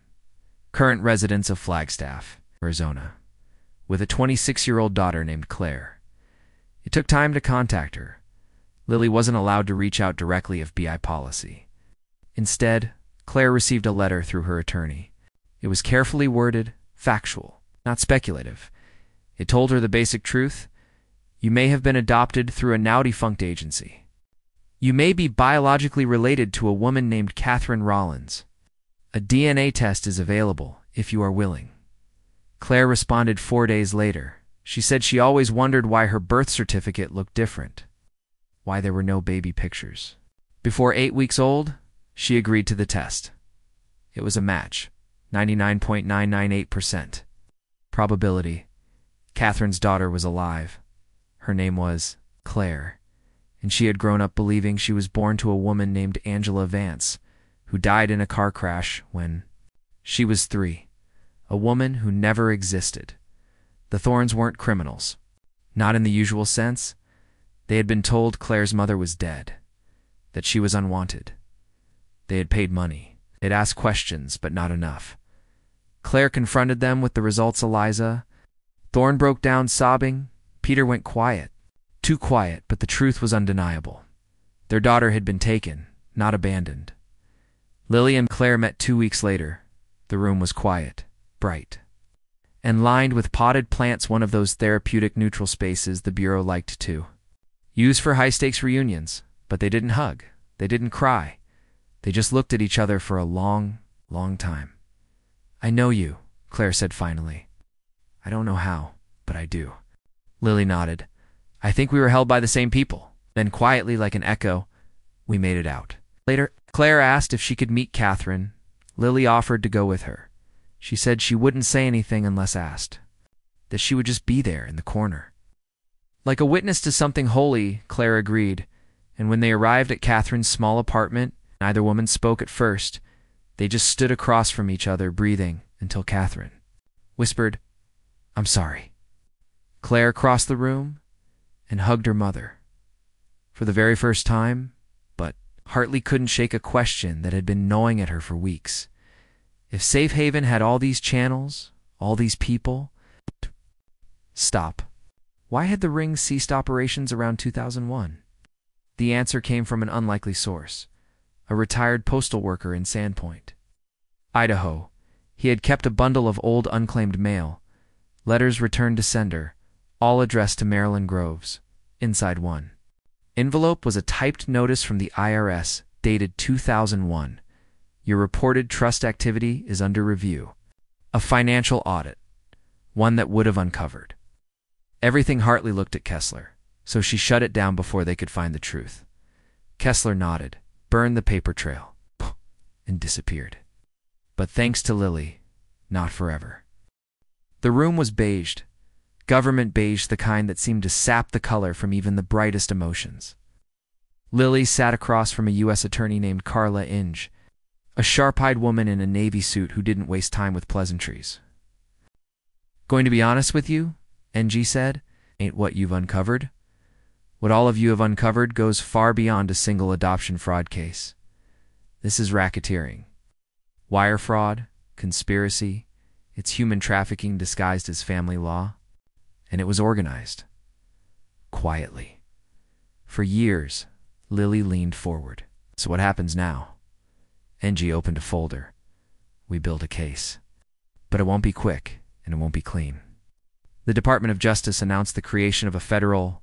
current residents of Flagstaff, Arizona, with a 26-year-old daughter named Claire. It took time to contact her. Lily wasn't allowed to reach out directly of FBI policy. Instead, Claire received a letter through her attorney. It was carefully worded, factual, not speculative. It told her the basic truth. You may have been adopted through a now-defunct agency. You may be biologically related to a woman named Catherine Rollins. A DNA test is available if you are willing. Claire responded 4 days later. She said she always wondered why her birth certificate looked different, why there were no baby pictures. Before 8 weeks old, she agreed to the test. It was a match, 99.998%. Probability. Catherine's daughter was alive. Her name was Claire, and she had grown up believing she was born to a woman named Angela Vance, who died in a car crash when she was 3, a woman who never existed. The Thornes weren't criminals. Not in the usual sense. They had been told Claire's mother was dead, that she was unwanted. They had paid money. They'd asked questions, but not enough. Claire confronted them with the results. Eliza Thorne broke down sobbing. Peter went quiet. Too quiet, but the truth was undeniable. Their daughter had been taken, not abandoned. Lily and Claire met 2 weeks later. The room was quiet, bright, and lined with potted plants, one of those therapeutic neutral spaces the Bureau liked to use for high-stakes reunions. But they didn't hug. They didn't cry. They just looked at each other for a long, long time. I know you, Claire said finally. I don't know how, but I do. Lily nodded. I think we were held by the same people. Then quietly, like an echo, we made it out. Later, Claire asked if she could meet Catherine. Lily offered to go with her. She said she wouldn't say anything unless asked, that she would just be there in the corner. Like a witness to something holy, Claire agreed, and when they arrived at Catherine's small apartment, neither woman spoke at first. They just stood across from each other, breathing, until Catherine whispered, I'm sorry. Claire crossed the room and hugged her mother. For the very first time, but Hartley couldn't shake a question that had been gnawing at her for weeks. If Safe Haven had all these channels, all these people... Stop. Why had the ring ceased operations around 2001? The answer came from an unlikely source, a retired postal worker in Sandpoint, Idaho. He had kept a bundle of old unclaimed mail, letters returned to sender, all addressed to Marilyn Groves. Inside one envelope was a typed notice from the IRS dated 2001. Your reported trust activity is under review. A financial audit, one that would have uncovered everything. Hartley looked at Kessler, so she shut it down before they could find the truth. Kessler nodded, burned the paper trail, and disappeared. But thanks to Lily, not forever. The room was beiged, government beige, the kind that seemed to sap the color from even the brightest emotions. Lily sat across from a U.S. attorney named Carla Inge, a sharp-eyed woman in a navy suit who didn't waste time with pleasantries. Going to be honest with you, NG said, ain't what you've uncovered. What all of you have uncovered goes far beyond a single adoption fraud case. This is racketeering. Wire fraud, conspiracy, it's human trafficking disguised as family law. And it was organized. Quietly. For years, Lily leaned forward. So what happens now? NG opened a folder. We build a case. But it won't be quick, and it won't be clean. The Department of Justice announced the creation of a federal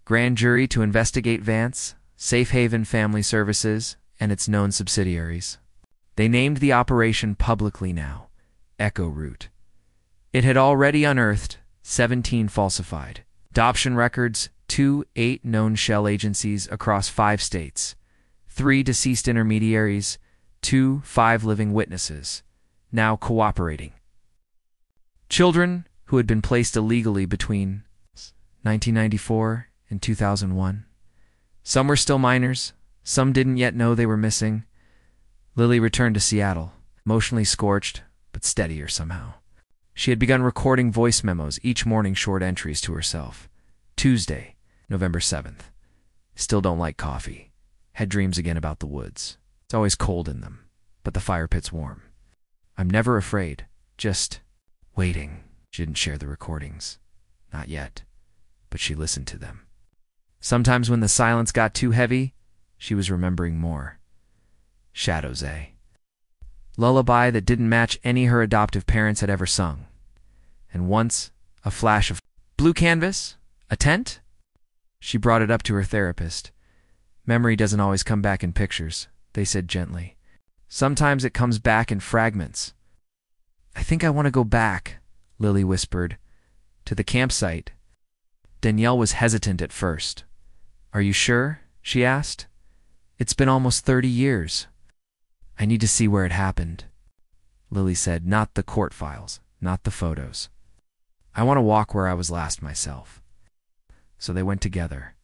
grand jury to investigate Vance, Safe Haven Family Services, and its known subsidiaries. They named the operation publicly now, Echo Root. It had already unearthed 17 falsified adoption records, 8 known shell agencies across 5 states, 3 deceased intermediaries, 5 living witnesses, now cooperating. Children who had been placed illegally between 1994 and 2001. Some were still minors, some didn't yet know they were missing. Lily returned to Seattle, emotionally scorched, but steadier somehow. She had begun recording voice memos each morning, short entries to herself. Tuesday, November 7th. Still don't like coffee. Had dreams again about the woods. It's always cold in them, but the fire pit's warm. I'm never afraid, just waiting. She didn't share the recordings. Not yet, but she listened to them. Sometimes when the silence got too heavy, she was remembering more. Shadows, eh? Lullaby that didn't match any her adoptive parents had ever sung. And once, a flash of blue canvas? A tent? She brought it up to her therapist. Memory doesn't always come back in pictures, they said gently. Sometimes it comes back in fragments. I think I want to go back, Lily whispered. To the campsite. Danielle was hesitant at first. Are you sure? She asked. It's been almost 30 years. I need to see where it happened. Lily said, not the court files, not the photos. I want to walk where I was last myself. So they went together.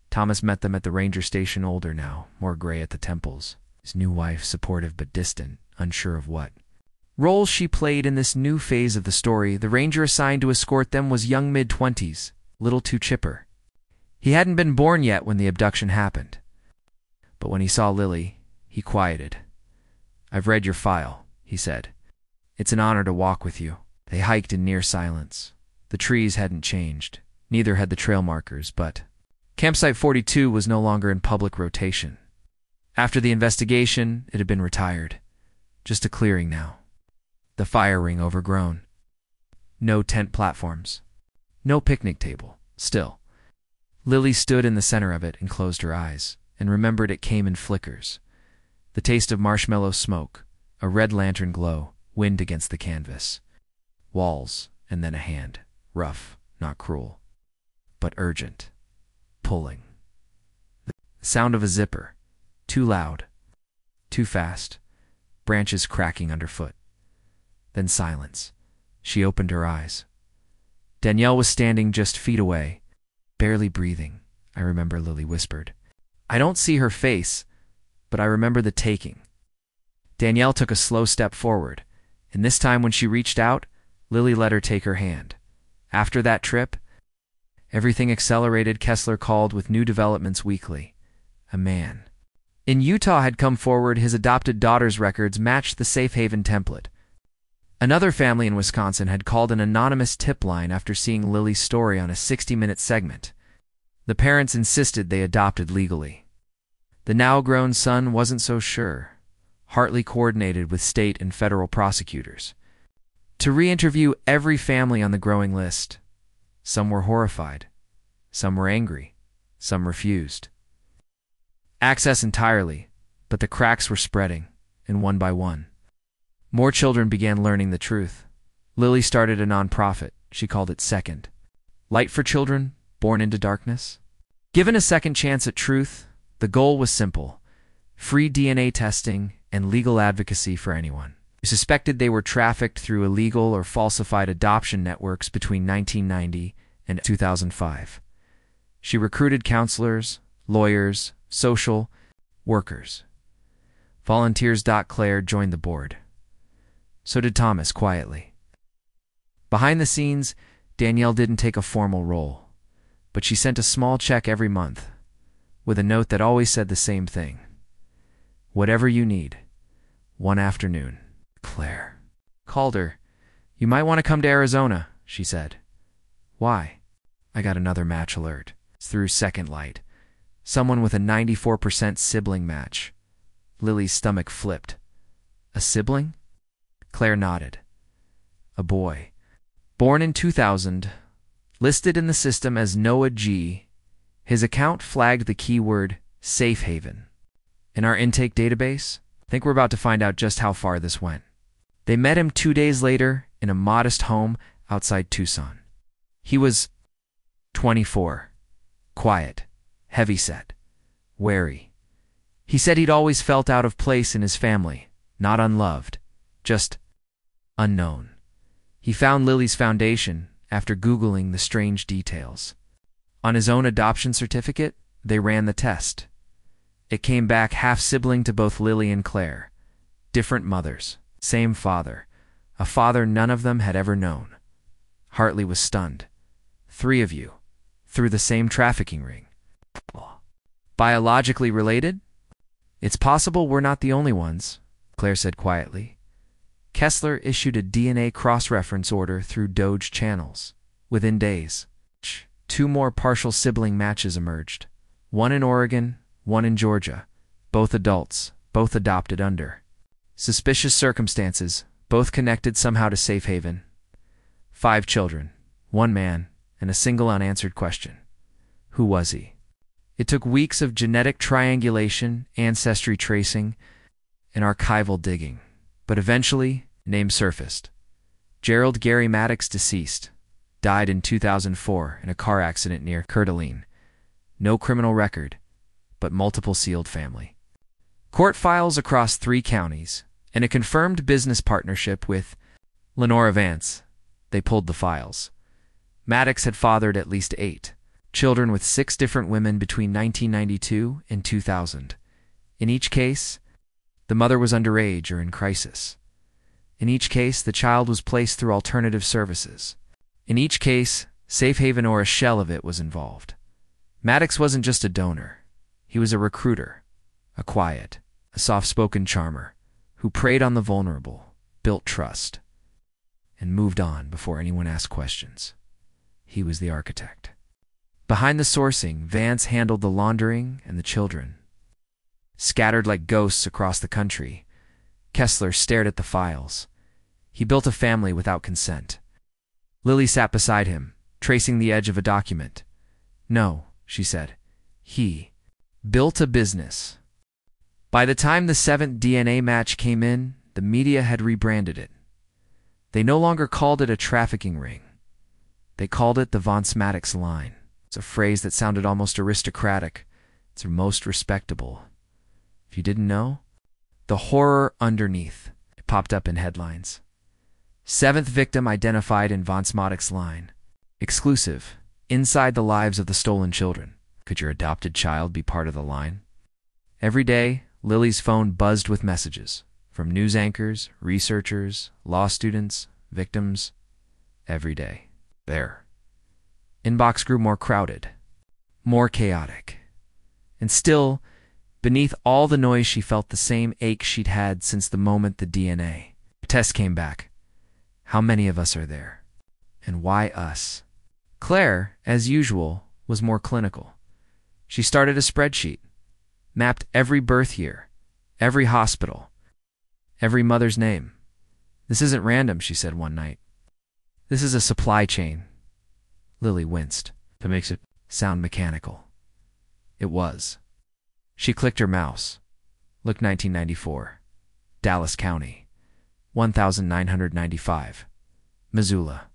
Thomas met them at the ranger station, older now, more gray at the temples. His new wife, supportive but distant, unsure of what role she played in this new phase of the story. The ranger assigned to escort them was young mid-20s, little too chipper. He hadn't been born yet when the abduction happened. But when he saw Lily, he quieted. I've read your file, he said. It's an honor to walk with you. They hiked in near silence. The trees hadn't changed. Neither had the trail markers, but Campsite 42 was no longer in public rotation. After the investigation, it had been retired. Just a clearing now. The fire ring overgrown. No tent platforms. No picnic table. Still. Lily stood in the center of it and closed her eyes, and remembered it came in flickers. The taste of marshmallow smoke, a red lantern glow, wind against the canvas. Walls, and then a hand. Rough, not cruel, but urgent. Pulling. The sound of a zipper. Too loud. Too fast. Branches cracking underfoot. Then silence. She opened her eyes. Danielle was standing just feet away, barely breathing, I remember Lily whispered. I don't see her face, but I remember the taking. Danielle took a slow step forward, and this time when she reached out, Lily let her take her hand. After that trip, everything accelerated. Kessler called with new developments weekly. A man in Utah had come forward. His adopted daughter's records matched the safe haven template. Another family in Wisconsin had called an anonymous tip line after seeing Lily's story on a 60-minute segment. The parents insisted they adopted legally. The now-grown son wasn't so sure. Hartley coordinated with state and federal prosecutors to re-interview every family on the growing list. Some were horrified. Some were angry. Some refused access entirely, but the cracks were spreading, and one by one, more children began learning the truth. Lily started a nonprofit. She called it Second. Light for children born into darkness. Given a second chance at truth, the goal was simple: free DNA testing and legal advocacy for anyone who suspected they were trafficked through illegal or falsified adoption networks between 1990 and 2005. She recruited counselors, lawyers, social workers. Volunteers. Claire joined the board. So did Thomas, quietly. Behind the scenes, Danielle didn't take a formal role, but she sent a small check every month, with a note that always said the same thing. Whatever you need. One afternoon, Claire called her. You might want to come to Arizona, she said. Why? I got another match alert. It's through Second Light. Someone with a 94% sibling match. Lily's stomach flipped. A sibling? Claire nodded. A boy. Born in 2000. Listed in the system as Noah G. His account flagged the keyword safe haven. In our intake database, I think we're about to find out just how far this went. They met him 2 days later in a modest home outside Tucson. He was 24. Quiet. Heavyset. Wary. He said he'd always felt out of place in his family, not unloved, just unknown. He found Lily's foundation after Googling the strange details. On his own adoption certificate, they ran the test. It came back half-sibling to both Lily and Claire. Different mothers, same father, a father none of them had ever known. Hartley was stunned. 3 of you, through the same trafficking ring. Biologically related? It's possible we're not the only ones, Claire said quietly. Kessler issued a DNA cross-reference order through Doge channels. Within days, 2 more partial sibling matches emerged. 1 in Oregon, 1 in Georgia. Both adults, both adopted under suspicious circumstances, both connected somehow to Safe Haven. 5 children, 1 man, and a single unanswered question. Who was he? It took weeks of genetic triangulation, ancestry tracing, and archival digging. But eventually, names surfaced. Gerald Gary Maddox, deceased, died in 2004 in a car accident near Coeur d'Alene. No criminal record, but multiple sealed family. Court files across 3 counties, and a confirmed business partnership with Lenora Vance. They pulled the files. Maddox had fathered at least 8 children with 6 different women between 1992 and 2000. In each case, the mother was underage or in crisis. In each case, the child was placed through alternative services. In each case, Safe Haven or a shell of it was involved. Maddox wasn't just a donor. He was a recruiter, a quiet, a soft-spoken charmer who preyed on the vulnerable, built trust, and moved on before anyone asked questions. He was the architect. Behind the sourcing, Vance handled the laundering and the children. Scattered like ghosts across the country, Kessler stared at the files. He built a family without consent. Lily sat beside him, tracing the edge of a document. No, she said. He built a business. By the time the 7th DNA match came in, the media had rebranded it. They no longer called it a trafficking ring. They called it the Vance Maddox line. It's a phrase that sounded almost aristocratic. It's most respectable. If you didn't know, the horror underneath, it popped up in headlines. 7th victim identified in Vance Maddox line. Exclusive. Inside the lives of the stolen children. Could your adopted child be part of the line? Every day, Lily's phone buzzed with messages from news anchors, researchers, law students, victims. Every day. There. Inbox grew more crowded, more chaotic. And still, beneath all the noise, she felt the same ache she'd had since the moment the DNA test came back. How many of us are there? And why us? Claire, as usual, was more clinical. She started a spreadsheet, mapped every birth year, every hospital, every mother's name. This isn't random, she said one night. This is a supply chain. Lily winced. That makes it sound mechanical. It was. She clicked her mouse. Look, 1994. Dallas County. 1,995. Missoula.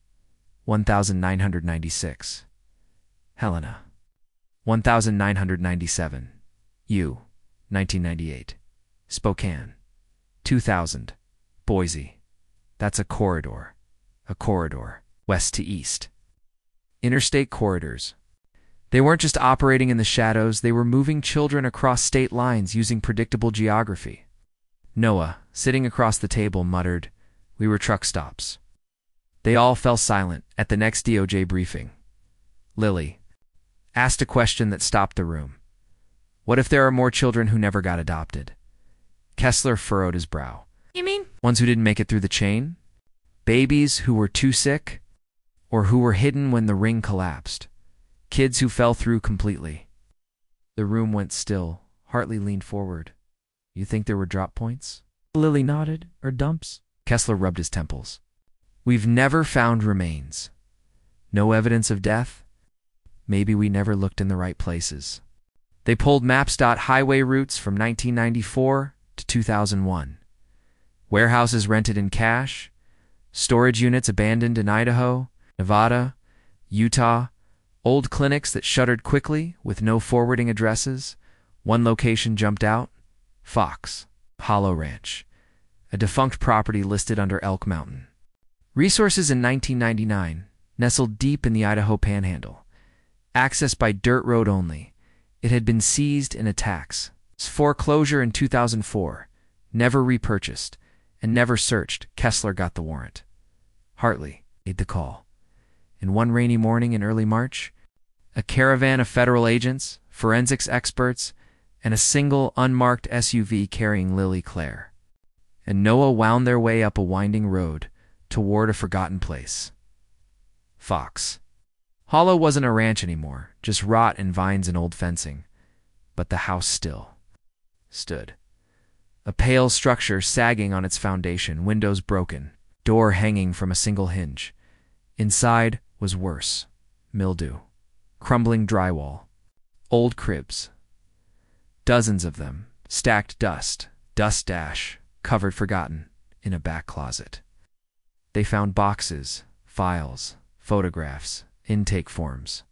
1,996. Helena. 1,997. 1998. Spokane. 2,000. Boise. That's a corridor. A corridor. West to east. Interstate corridors. They weren't just operating in the shadows, they were moving children across state lines using predictable geography. Noah, sitting across the table, muttered, "We were truck stops." They all fell silent at the next DOJ briefing. Lily asked a question that stopped the room. What if there are more children who never got adopted? Kessler furrowed his brow. You mean? Ones who didn't make it through the chain? Babies who were too sick? Or who were hidden when the ring collapsed? Kids who fell through completely. The room went still. Hartley leaned forward. You think there were drop points? Lily nodded. Or dumps? Kessler rubbed his temples. We've never found remains. No evidence of death? Maybe we never looked in the right places. They pulled maps. Highway routes from 1994 to 2001. Warehouses rented in cash. Storage units abandoned in Idaho, Nevada, Utah. Old clinics that shuttered quickly with no forwarding addresses. One location jumped out. Fox, Hollow Ranch. A defunct property listed under Elk Mountain. Resources in 1999, nestled deep in the Idaho Panhandle. Accessed by dirt road only. It had been seized in attacks. Foreclosure in 2004. Never repurchased. And never searched. Kessler got the warrant. Hartley made the call. And one rainy morning in early March, a caravan of federal agents, forensics experts, and a single unmarked SUV carrying Lily Claire and Noah wound their way up a winding road toward a forgotten place. Fox Hollow wasn't a ranch anymore, just rot and vines and old fencing. But the house still stood. A pale structure sagging on its foundation, windows broken, door hanging from a single hinge. Inside was worse. Mildew, crumbling drywall, old cribs. Dozens of them, stacked dust ash, covered forgotten, in a back closet. They found boxes, files, photographs, intake forms,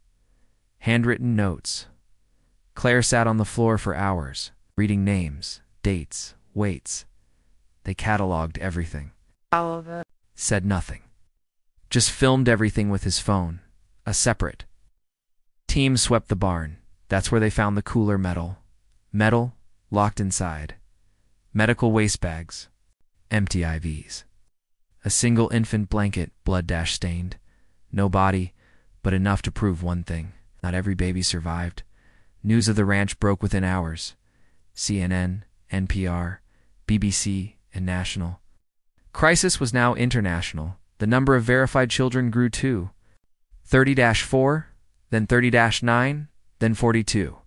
handwritten notes. Claire sat on the floor for hours, reading names, dates, weights. They cataloged everything. All of it. Said nothing. Just filmed everything with his phone, a separate. Team swept the barn. That's where they found the cooler metal. Metal, locked inside. Medical waste bags. Empty IVs. A single infant blanket, blood-stained. No body, but enough to prove one thing. Not every baby survived. News of the ranch broke within hours. CNN, NPR, BBC, and national. Crisis was now international. The number of verified children grew too. 30-4, then 30-9, then 42.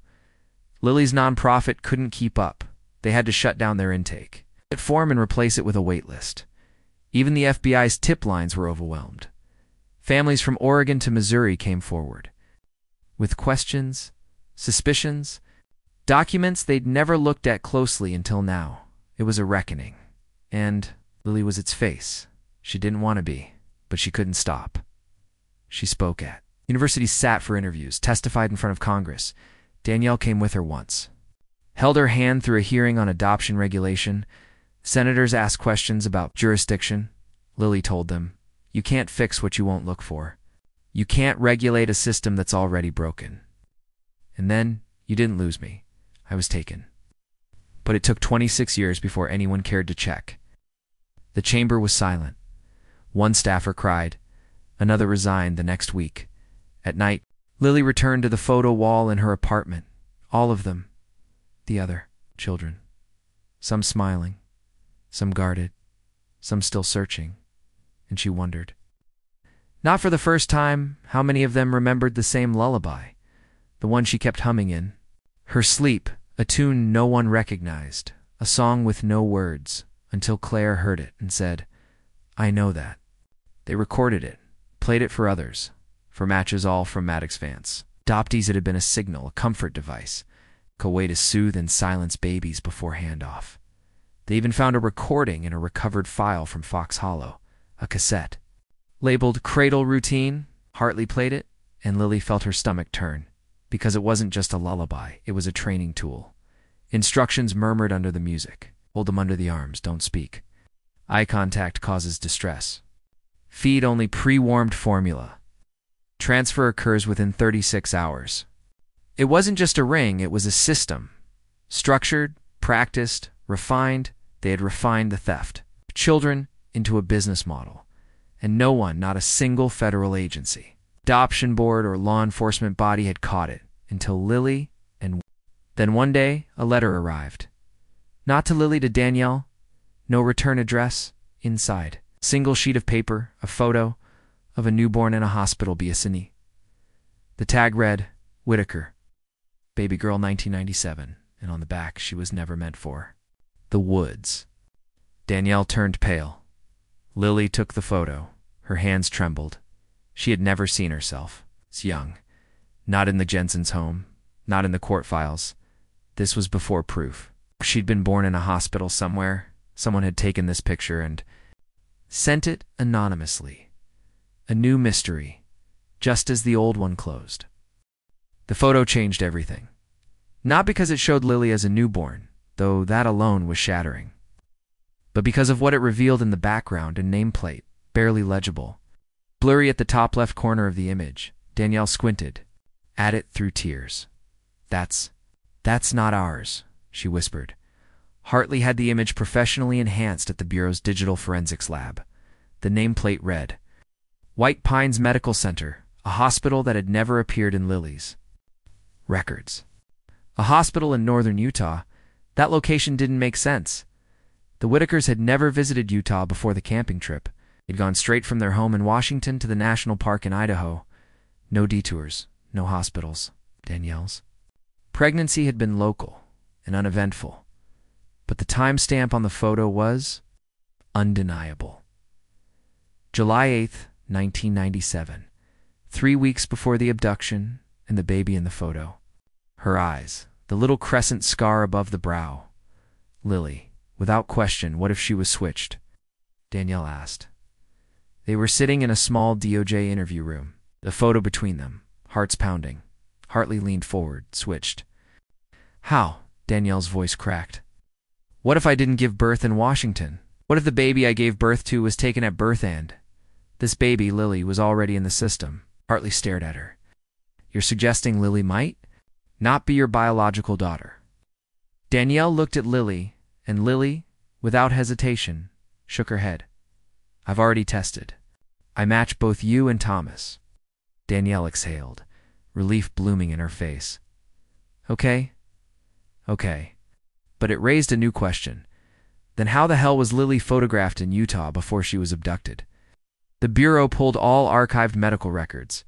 Lily's nonprofit couldn't keep up. They had to shut down their intake. Form and replace it with a wait list. Even the FBI's tip lines were overwhelmed. Families from Oregon to Missouri came forward. With questions, suspicions, documents they'd never looked at closely until now. It was a reckoning. And Lily was its face. She didn't want to be, but she couldn't stop. She spoke at universities, sat for interviews, testified in front of Congress. Danielle came with her once. Held her hand through a hearing on adoption regulation. Senators asked questions about jurisdiction. Lily told them, "You can't fix what you won't look for. You can't regulate a system that's already broken." And then, you didn't lose me. I was taken. But it took 26 years before anyone cared to check. The chamber was silent. One staffer cried. Another resigned the next week. At night, Lily returned to the photo wall in her apartment. All of them. The other children. Some smiling. Some guarded. Some still searching. And she wondered. Not for the first time, how many of them remembered the same lullaby, the one she kept humming in. Her sleep, a tune no one recognized, a song with no words, until Claire heard it and said, "I know that." They recorded it, played it for others, for matches all from Maddox Vance. Adoptees, it had been a signal, a comfort device, a way to soothe and silence babies before handoff. They even found a recording in a recovered file from Fox Hollow, a cassette. Labeled Cradle Routine, Hartley played it, and Lily felt her stomach turn, because it wasn't just a lullaby, it was a training tool. Instructions murmured under the music. Hold them under the arms, don't speak. Eye contact causes distress. Feed only pre-warmed formula. Transfer occurs within 36 hours. It wasn't just a ring, it was a system. Structured, practiced, refined, they had refined the theft. Children into a business model. And no one, not a single federal agency, adoption board or law enforcement body had caught it until Lily and... Then one day, a letter arrived. Not to Lily, to Danielle. No return address. Inside. Single sheet of paper, a photo of a newborn in a hospital, BSNE. The tag read, Whitaker. Baby girl 1997, and on the back, she was never meant for. The woods. Danielle turned pale. Lily took the photo. Her hands trembled. She had never seen herself. It's young. Not in the Jensen's home. Not in the court files. This was before proof. She'd been born in a hospital somewhere. Someone had taken this picture and sent it anonymously. A new mystery, just as the old one closed. The photo changed everything. Not because it showed Lily as a newborn, though that alone was shattering, but because of what it revealed in the background and nameplate. barely legible. Blurry at the top left corner of the image. Danielle squinted at it through tears. That's not ours," she whispered. Hartley had the image professionally enhanced at the Bureau's digital forensics lab. The nameplate read, White Pines Medical Center, a hospital that had never appeared in Lily's records. A hospital in northern Utah? That location didn't make sense. The Whitakers had never visited Utah before the camping trip. They'd gone straight from their home in Washington to the national park in Idaho. No detours, no hospitals. Danielle's pregnancy had been local and uneventful, but the timestamp on the photo was undeniable. July 8th, 1997, 3 weeks before the abduction and the baby in the photo. Her eyes, the little crescent scar above the brow. Lily, without question, what if she was switched? Danielle asked. They were sitting in a small DOJ interview room, the photo between them, hearts pounding. Hartley leaned forward, switched. How? Danielle's voice cracked. What if I didn't give birth in Washington? What if the baby I gave birth to was taken at birth and this baby, Lily, was already in the system? Hartley stared at her. You're suggesting Lily might not be your biological daughter? Danielle looked at Lily, and Lily, without hesitation, shook her head. I've already tested. I match both you and Thomas. Danielle exhaled, relief blooming in her face. Okay. But it raised a new question. Then how the hell was Lily photographed in Utah before she was abducted? The Bureau pulled all archived medical records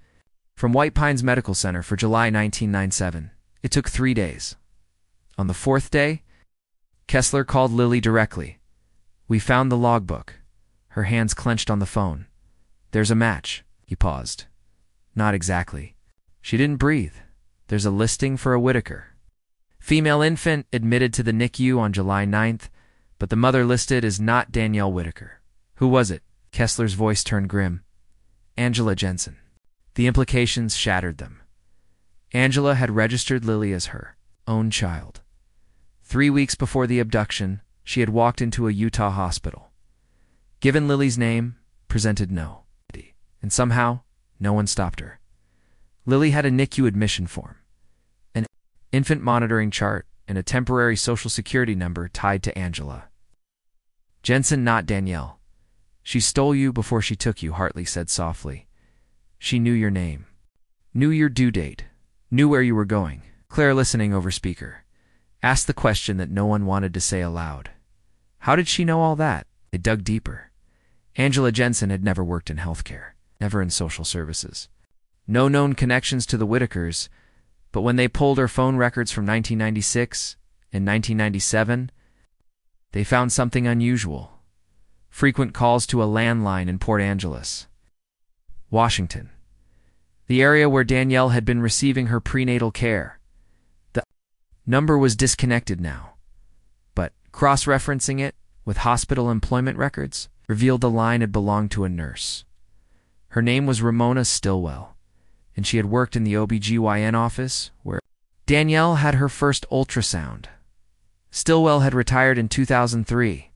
from White Pines Medical Center for July 1997. It took 3 days. On the 4th day, Kessler called Lily directly. We found the logbook. Her hands clenched on the phone. There's a match. He paused. Not exactly. She didn't breathe. There's a listing for a Whitaker. Female infant admitted to the NICU on July 9th, but the mother listed is not Danielle Whitaker. Who was it? Kessler's voice turned grim. Angela Jensen. The implications shattered them. Angela had registered Lily as her own child. 3 weeks before the abduction, she had walked into a Utah hospital. Given Lily's name, presented no. And somehow, no one stopped her. Lily had a NICU admission form, an infant monitoring chart, and a temporary social security number tied to Angela. Jensen, not Danielle. She stole you before she took you, Hartley said softly. She knew your name, knew your due date, knew where you were going. Claire, listening over speaker, asked the question that no one wanted to say aloud. How did she know all that? They dug deeper. Angela Jensen had never worked in healthcare, never in social services. No known connections to the Whitakers, but when they pulled her phone records from 1996 and 1997, they found something unusual. Frequent calls to a landline in Port Angeles, Washington, the area where Danielle had been receiving her prenatal care. The number was disconnected now, but cross-referencing it with hospital employment records revealed the line had belonged to a nurse. Her name was Ramona Stillwell, and she had worked in the OBGYN office where Danielle had her first ultrasound. Stillwell had retired in 2003,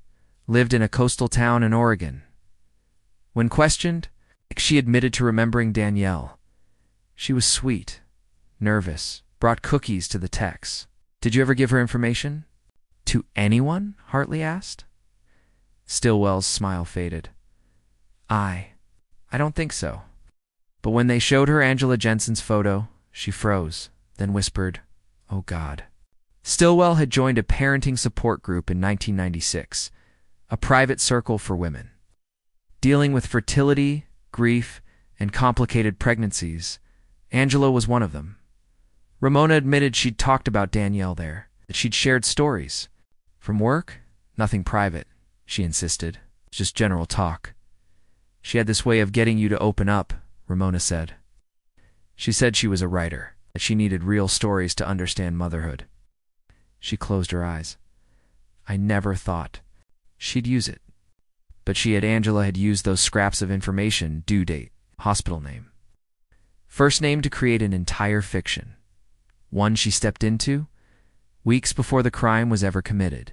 lived in a coastal town in Oregon. When questioned, she admitted to remembering Danielle. She was sweet, nervous, brought cookies to the techs. Did you ever give her information? To anyone? Hartley asked. Stillwell's smile faded. I don't think so. But when they showed her Angela Jensen's photo, she froze, then whispered, Oh God. Stillwell had joined a parenting support group in 1996, a private circle for women. Dealing with fertility, grief, and complicated pregnancies, Angela was one of them. Ramona admitted she'd talked about Danielle there, that she'd shared stories. From work? Nothing private, she insisted. Just general talk. She had this way of getting you to open up, Ramona said. She said she was a writer, that she needed real stories to understand motherhood. She closed her eyes. I never thought she'd use it. But Angela had used those scraps of information, due date, hospital name, first name, to create an entire fiction. One she stepped into weeks before the crime was ever committed.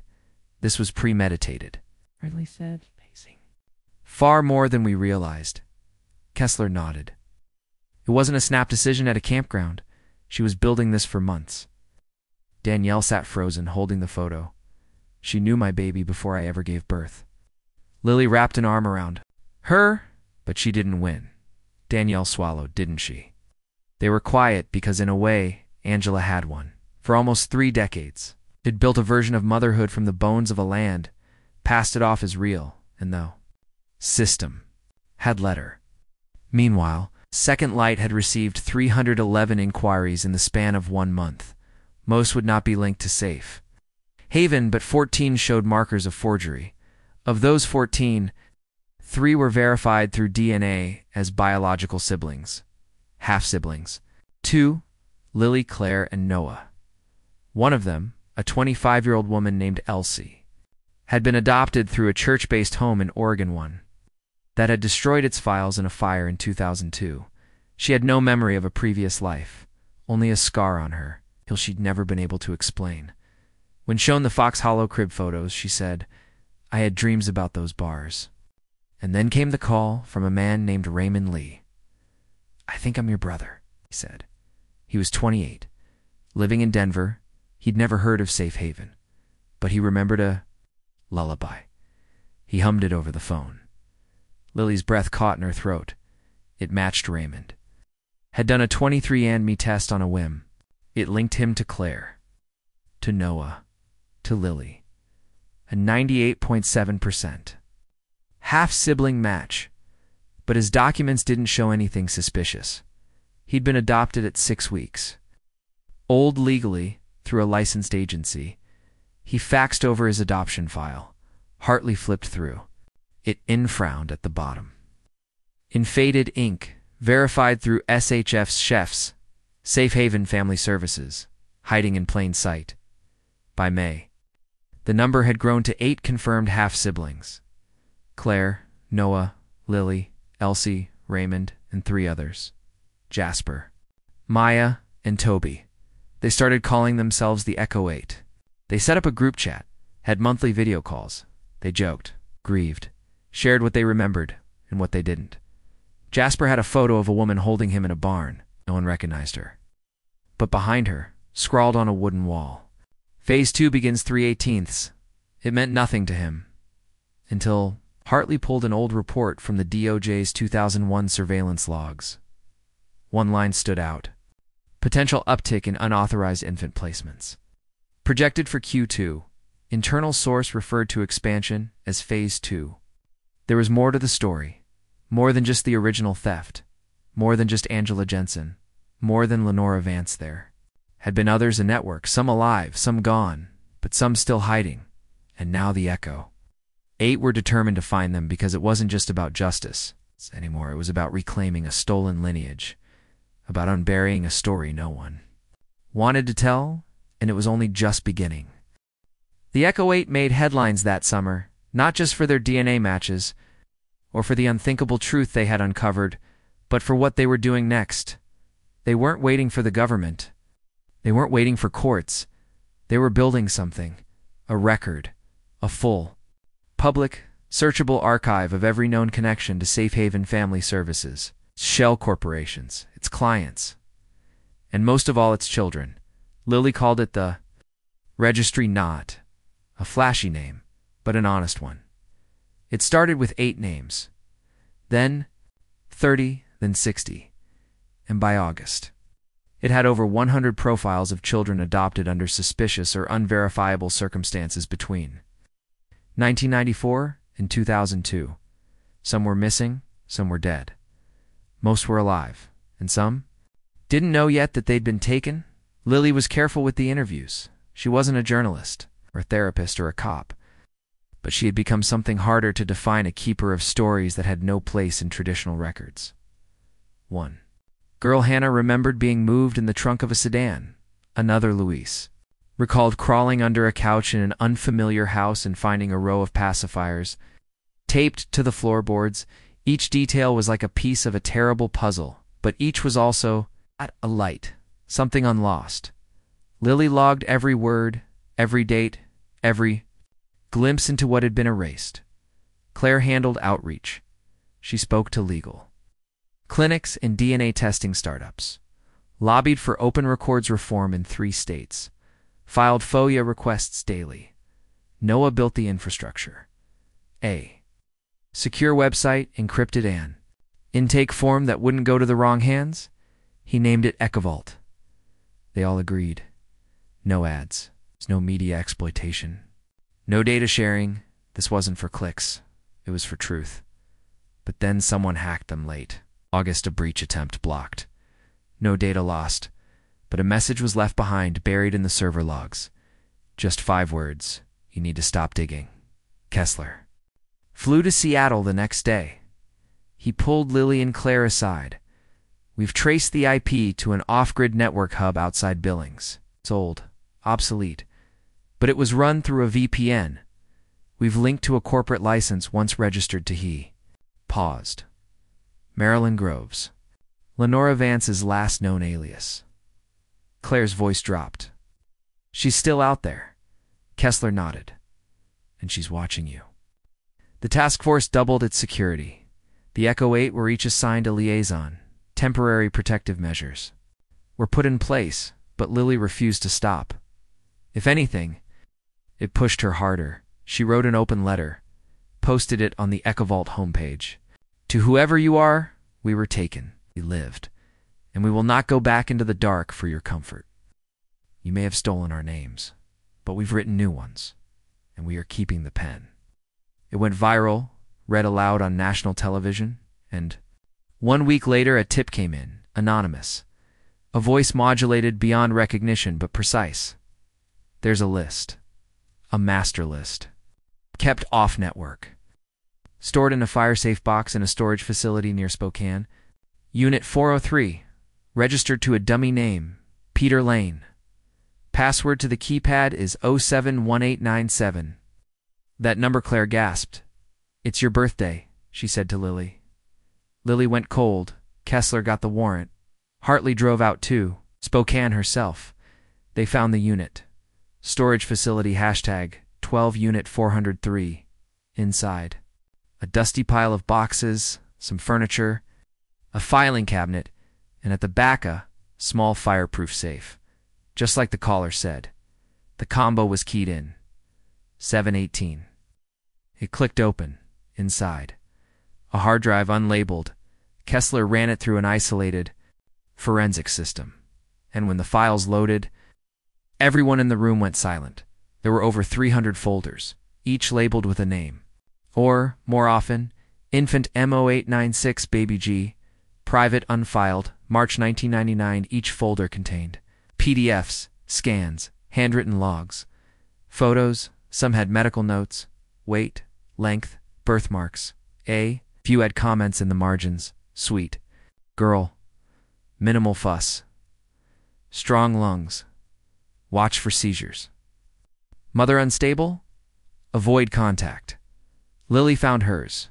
This was premeditated. Hartley said, pacing. Far more than we realized. Kessler nodded. It wasn't a snap decision at a campground. She was building this for months. Danielle sat frozen, holding the photo. She knew my baby before I ever gave birth. Lily wrapped an arm around her, but she didn't win. Danielle swallowed, didn't she? They were quiet because, in a way, Angela had one. For almost 3 decades, she'd built a version of motherhood from the bones of a land, passed it off as real, and the system had let her. Meanwhile, Second Light had received 311 inquiries in the span of 1 month. Most would not be linked to Safe Haven, but 14 showed markers of forgery. Of those 14, 3 were verified through DNA as biological siblings, half-siblings. 2, Lily, Claire, and Noah. One of them, a 25-year-old woman named Elsie, had been adopted through a church-based home in Oregon. One that had destroyed its files in a fire in 2002. She had no memory of a previous life, only a scar on her, till she'd never been able to explain. When shown the Fox Hollow crib photos, she said, "I had dreams about those bars." And then came the call from a man named Raymond Lee. "I think I'm your brother," he said. He was 28, living in Denver. He'd never heard of Safe Haven, but he remembered a lullaby. He hummed it over the phone. Lily's breath caught in her throat. It matched Raymond. Had done a 23andMe test on a whim. It linked him to Claire, to Noah, to Lily. A 98.7% half-sibling match, but his documents didn't show anything suspicious. He'd been adopted at 6 weeks. Old legally, through a licensed agency. He faxed over his adoption file. Hartley flipped through. It frowned at the bottom. In faded ink, verified through SHF's chefs, Safe Haven Family Services, hiding in plain sight. By May, the number had grown to 8 confirmed half-siblings. Claire, Noah, Lily, Elsie, Raymond, and 3 others. Jasper, Maya, and Toby. They started calling themselves the Echo 8. They set up a group chat, had monthly video calls. They joked, grieved, shared what they remembered and what they didn't. Jasper had a photo of a woman holding him in a barn. No one recognized her. But behind her, scrawled on a wooden wall, Phase 2 begins 3/18. It meant nothing to him. Until Hartley pulled an old report from the DOJ's 2001 surveillance logs. One line stood out. Potential uptick in unauthorized infant placements. Projected for Q2. Internal source referred to expansion as Phase 2. There was more to the story. More than just the original theft. More than just Angela Jensen. More than Lenora Vance there. Had been others in network, some alive, some gone, but some still hiding. And now the Echo. 8 were determined to find them because it wasn't just about justice anymore. It was about reclaiming a stolen lineage. About unburying a story no one wanted to tell, and it was only just beginning. The Echo 8 made headlines that summer, not just for their DNA matches, or for the unthinkable truth they had uncovered, but for what they were doing next. They weren't waiting for the government. They weren't waiting for courts. They were building something, a record, a full, public, searchable archive of every known connection to Safe Haven Family Services, shell corporations, its clients, and most of all its children. Lily called it the Registry, not a flashy name, but an honest one. It started with 8 names, then 30, then 60, and by August, it had over 100 profiles of children adopted under suspicious or unverifiable circumstances between 1994 and 2002. Some were missing, some were dead. Most were alive, and some didn't know yet that they'd been taken. Lily was careful with the interviews. She wasn't a journalist, or a therapist, or a cop, but she had become something harder to define, a keeper of stories that had no place in traditional records. 1. Girl Hannah remembered being moved in the trunk of a sedan. Another Luis recalled crawling under a couch in an unfamiliar house and finding a row of pacifiers taped to the floorboards. Each detail was like a piece of a terrible puzzle, but each was also a light, something unlost. Lily logged every word, every date, every glimpse into what had been erased. Claire handled outreach, She spoke to legal clinics and DNA testing startups, lobbied for open records reform in 3 states, filed FOIA requests daily. Noah built the infrastructure. A secure website, encrypted an intake form that wouldn't go to the wrong hands. He named it EchoVault. They all agreed. No ads, no media exploitation, no data sharing. This wasn't for clicks. It was for truth. But then someone hacked them late. August, a breach attempt blocked. No data lost, but a message was left behind, buried in the server logs. Just 5 words. You need to stop digging. Kessler flew to Seattle the next day. He pulled Lily and Claire aside. We've traced the IP to an off-grid network hub outside Billings. It's old, obsolete, but it was run through a VPN. We've linked to a corporate license once registered to he. Paused. Marilyn Groves, Lenora Vance's last known alias. Claire's voice dropped. She's still out there. Kessler nodded. And she's watching you. The task force doubled its security. The Echo 8 were each assigned a liaison. Temporary protective measures were put in place, but Lily refused to stop. If anything, it pushed her harder. She wrote an open letter, posted it on the EchoVault homepage. To whoever you are, we were taken. We lived, and we will not go back into the dark for your comfort. You may have stolen our names, but we've written new ones, and we are keeping the pen. It went viral, read aloud on national television, and 1 week later a tip came in, anonymous. A voice modulated beyond recognition but precise. There's a list. A master list. Kept off-network. Stored in a fire-safe box in a storage facility near Spokane. Unit 403. Registered to a dummy name, Peter Lane. Password to the keypad is 071897. That number, Claire gasped. It's your birthday, she said to Lily. Lily went cold. Kessler got the warrant. Hartley drove out too. Spokane herself. They found the unit. Storage facility hashtag 12 Unit 403. Inside. A dusty pile of boxes, some furniture, a filing cabinet, and at the back a small fireproof safe. Just like the caller said. The combo was keyed in. 718. It clicked open. Inside. A hard drive unlabeled. Kessler ran it through an isolated forensic system. And when the files loaded, everyone in the room went silent. There were over 300 folders, each labeled with a name. Or, more often, Infant M0896 Baby G, Private Unfiled, March 1999. Each folder contained PDFs, scans, handwritten logs, photos. Some had medical notes, weight, length, birthmarks. Few had comments in the margins. Sweet. Girl. Minimal fuss. Strong lungs. Watch for seizures. Mother unstable? Avoid contact. Lily found hers.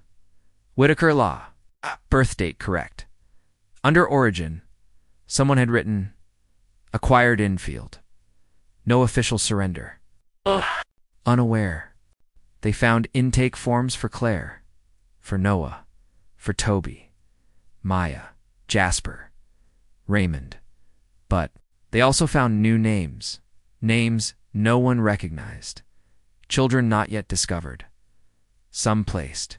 Whitaker Law. Birth date correct. Under origin, someone had written, acquired infield. No official surrender. Unaware. They found intake forms for Claire, for Noah, for Toby, Maya, Jasper, Raymond. But they also found new names. Names no one recognized. Children not yet discovered. Some placed.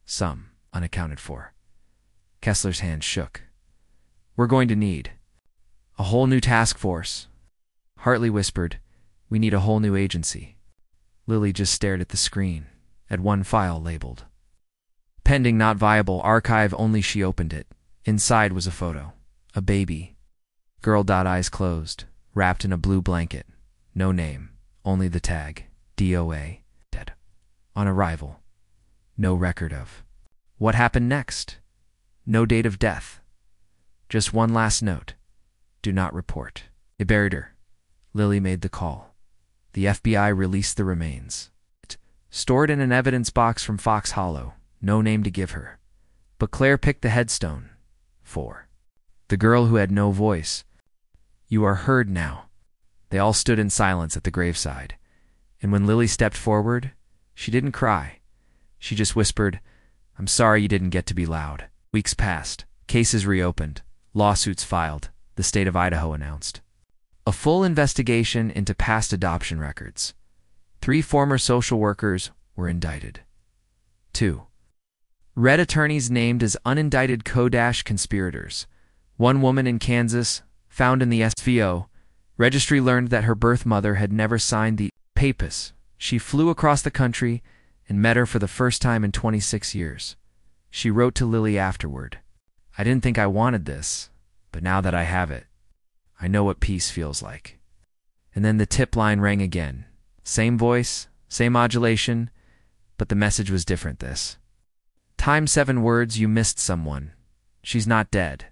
Some unaccounted for. Kessler's hand shook. We're going to need a whole new task force. Hartley whispered, we need a whole new agency. Lily just stared at the screen, at one file labeled pending not viable, archive only. She opened it. Inside was a photo. A baby. Girl. Eyes closed, wrapped in a blue blanket. No name, only the tag, DOA, dead. On arrival. No record of what happened next. No date of death. Just one last note. Do not report. They buried her. Lily made the call. The FBI released the remains. Stored in an evidence box from Fox Hollow. No name to give her. But Claire picked the headstone. 4. The girl who had no voice. You are heard now. They all stood in silence at the graveside. And when Lily stepped forward, she didn't cry. She just whispered, I'm sorry you didn't get to be loud. Weeks passed. Cases reopened. Lawsuits filed. The state of Idaho announced a full investigation into past adoption records. 3 former social workers were indicted. 2. Red attorneys named as unindicted conspirators. 1 woman in Kansas, found in the SVO registry, learned that her birth mother had never signed the papers. She flew across the country and met her for the first time in 26 years. She wrote to Lily afterward, "I didn't think I wanted this, but now that I have it, I know what peace feels like." And then the tip line rang again. Same voice, same modulation, but the message was different this time. 7 words: "You missed someone. She's not dead."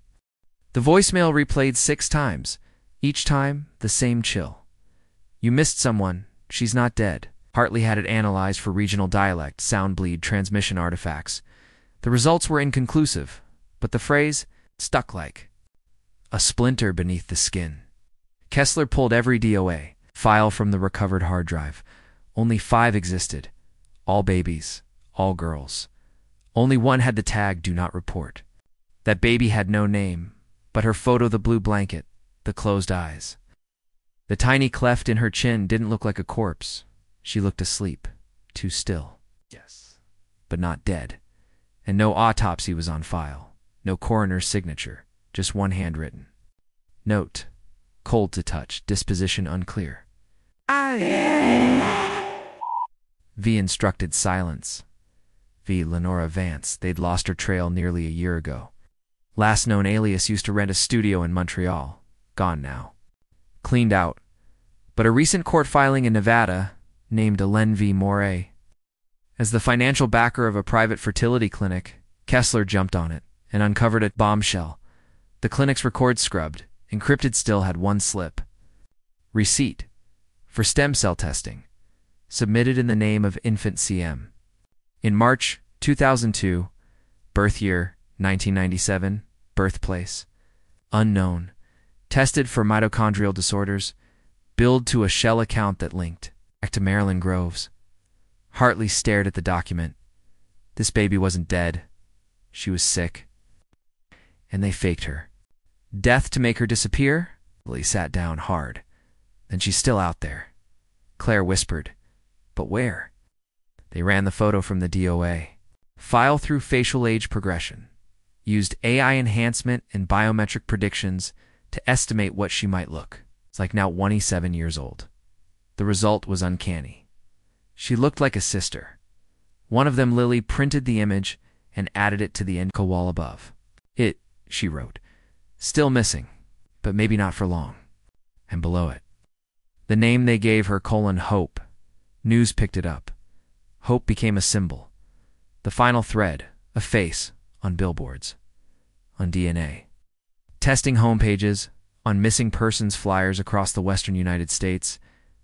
The voicemail replayed 6 times, each time the same chill. "You missed someone. She's not dead." Hartley had it analyzed for regional dialect, sound bleed, transmission artifacts. The results were inconclusive, but the phrase stuck like a splinter beneath the skin. Kessler pulled every DOA file from the recovered hard drive. Only 5 existed. All babies, all girls. Only 1 had the tag "Do Not Report." That baby had no name, but her photo, the blue blanket, the closed eyes. The tiny cleft in her chin didn't look like a corpse. She looked asleep, too still. Yes, but not dead. And no autopsy was on file. No coroner's signature, just 1 handwritten note. Cold to touch, disposition unclear. V instructed silence. V. Lenora Vance. They'd lost her trail nearly a year ago. Last known alias used to rent a studio in Montreal. Gone now. Cleaned out. But a recent court filing in Nevada named Ellen V. Moray as the financial backer of a private fertility clinic. Kessler jumped on it and uncovered a bombshell. The clinic's records scrubbed. Encrypted still had 1 slip. Receipt for stem cell testing, submitted in the name of infant CM. In March 2002, birth year 1997, birthplace unknown, tested for mitochondrial disorders, billed to a shell account that linked back to Marilyn Groves. Hartley stared at the document. This baby wasn't dead. She was sick. And they faked her. Death to make her disappear? Lily sat down hard. Then she's still out there. Claire whispered. But where? They ran the photo from the DOA. File through facial age progression. Used AI enhancement and biometric predictions to estimate what she might look. It's like now 27 years old. The result was uncanny. She looked like a sister. One of them, Lily, printed the image and added it to the info wall above. "It," she wrote, "still missing, but maybe not for long." And below it, the name they gave her, Hope. News picked it up. Hope became a symbol. The final thread, a face, on billboards, on DNA. Testing homepages, on missing persons flyers across the western United States.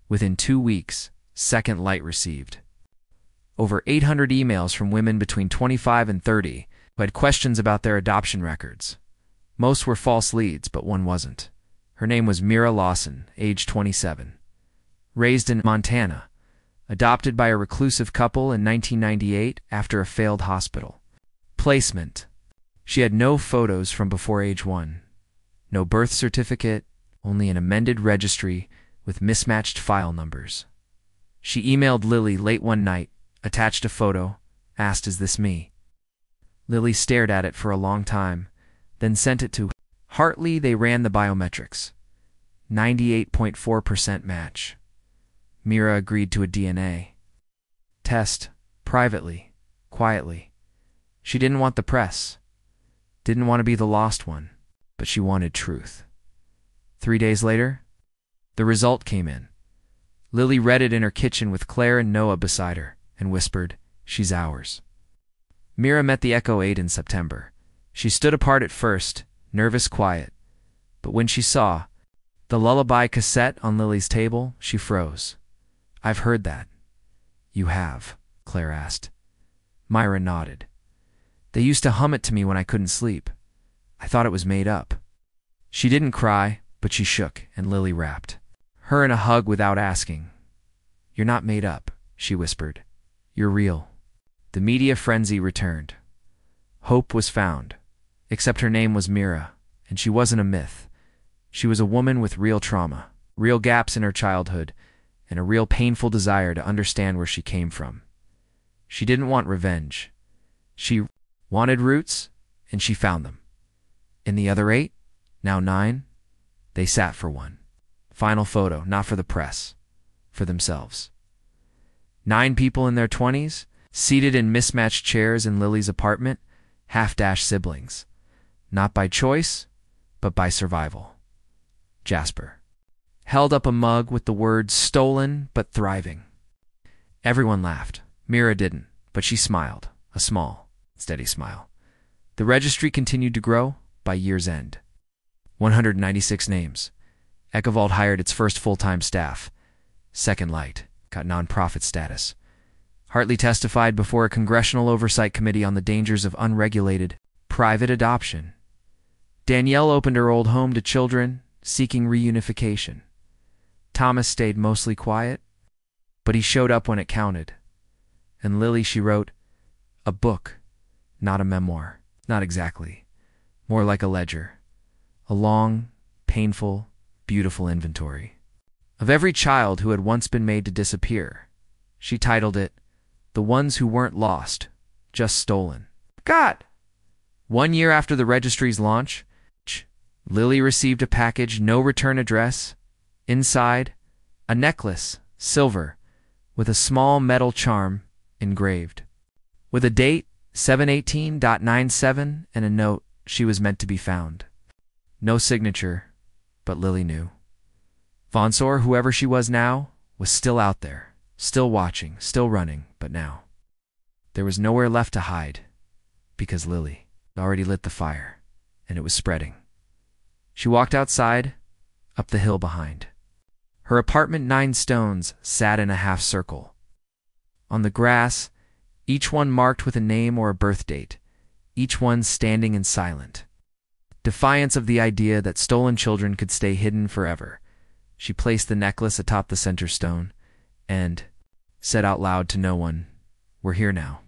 Within 2 weeks, second light received. Over 800 emails from women between 25 and 30 who had questions about their adoption records. Most were false leads, but one wasn't. Her name was Mira Lawson, age 27. Raised in Montana. Adopted by a reclusive couple in 1998 after a failed hospital. Placement. She had no photos from before age 1. No birth certificate, only an amended registry with mismatched file numbers. She emailed Lily late one night, attached a photo, asked, "Is this me?" Lily stared at it for a long time, then sent it to Hartley. They ran the biometrics. 98.4% match. Mira agreed to a DNA test, privately, quietly. She didn't want the press, didn't want to be the lost one, but she wanted truth. 3 days later, the result came in. Lily read it in her kitchen with Claire and Noah beside her and whispered, "She's ours." Mira met the Echo 8 in September. She stood apart at first, nervous, quiet. But when she saw the lullaby cassette on Lily's table, she froze. "I've heard that." "You have?" Claire asked. Myra nodded. "They used to hum it to me when I couldn't sleep. I thought it was made up." She didn't cry, but she shook, and Lily wrapped her in a hug without asking. "You're not made up," she whispered. "You're real." The media frenzy returned. Hope was found, except her name was Mira, and she wasn't a myth. She was a woman with real trauma, real gaps in her childhood, and a real painful desire to understand where she came from. She didn't want revenge. She wanted roots, and she found them. And the other 8, now 9, they sat for one. Final photo, not for the press, for themselves. 9 people in their 20s, seated in mismatched chairs in Lily's apartment, half-dash siblings. Not by choice, but by survival. Jasper held up a mug with the words stolen but thriving. Everyone laughed. Mira didn't, but she smiled, a small, steady smile. The registry continued to grow by year's end. 196 names. Echewald hired its first full-time staff. Second Light got nonprofit status. Hartley testified before a congressional oversight committee on the dangers of unregulated, private adoption. Danielle opened her old home to children seeking reunification. Thomas stayed mostly quiet, but he showed up when it counted. And Lily, she wrote, a book, not a memoir. Not exactly. More like a ledger. A long, painful, beautiful inventory of every child who had once been made to disappear. She titled it, The Ones Who Weren't Lost, Just Stolen. God! 1 year after the registry's launch, Lily received a package, no return address. Inside, a necklace, silver, with a small metal charm engraved. With a date, 7/18/97, and a note, she was meant to be found. No signature, but Lily knew. Vonsor, whoever she was now, was still out there, still watching, still running, but now there was nowhere left to hide, because Lily had already lit the fire, and it was spreading. She walked outside, up the hill behind. Her apartment 9 stones sat in a half circle. On the grass, each one marked with a name or a birth date, each one standing and silent. Defiance of the idea that stolen children could stay hidden forever, she placed the necklace atop the center stone and said out loud to no one, "We're here now."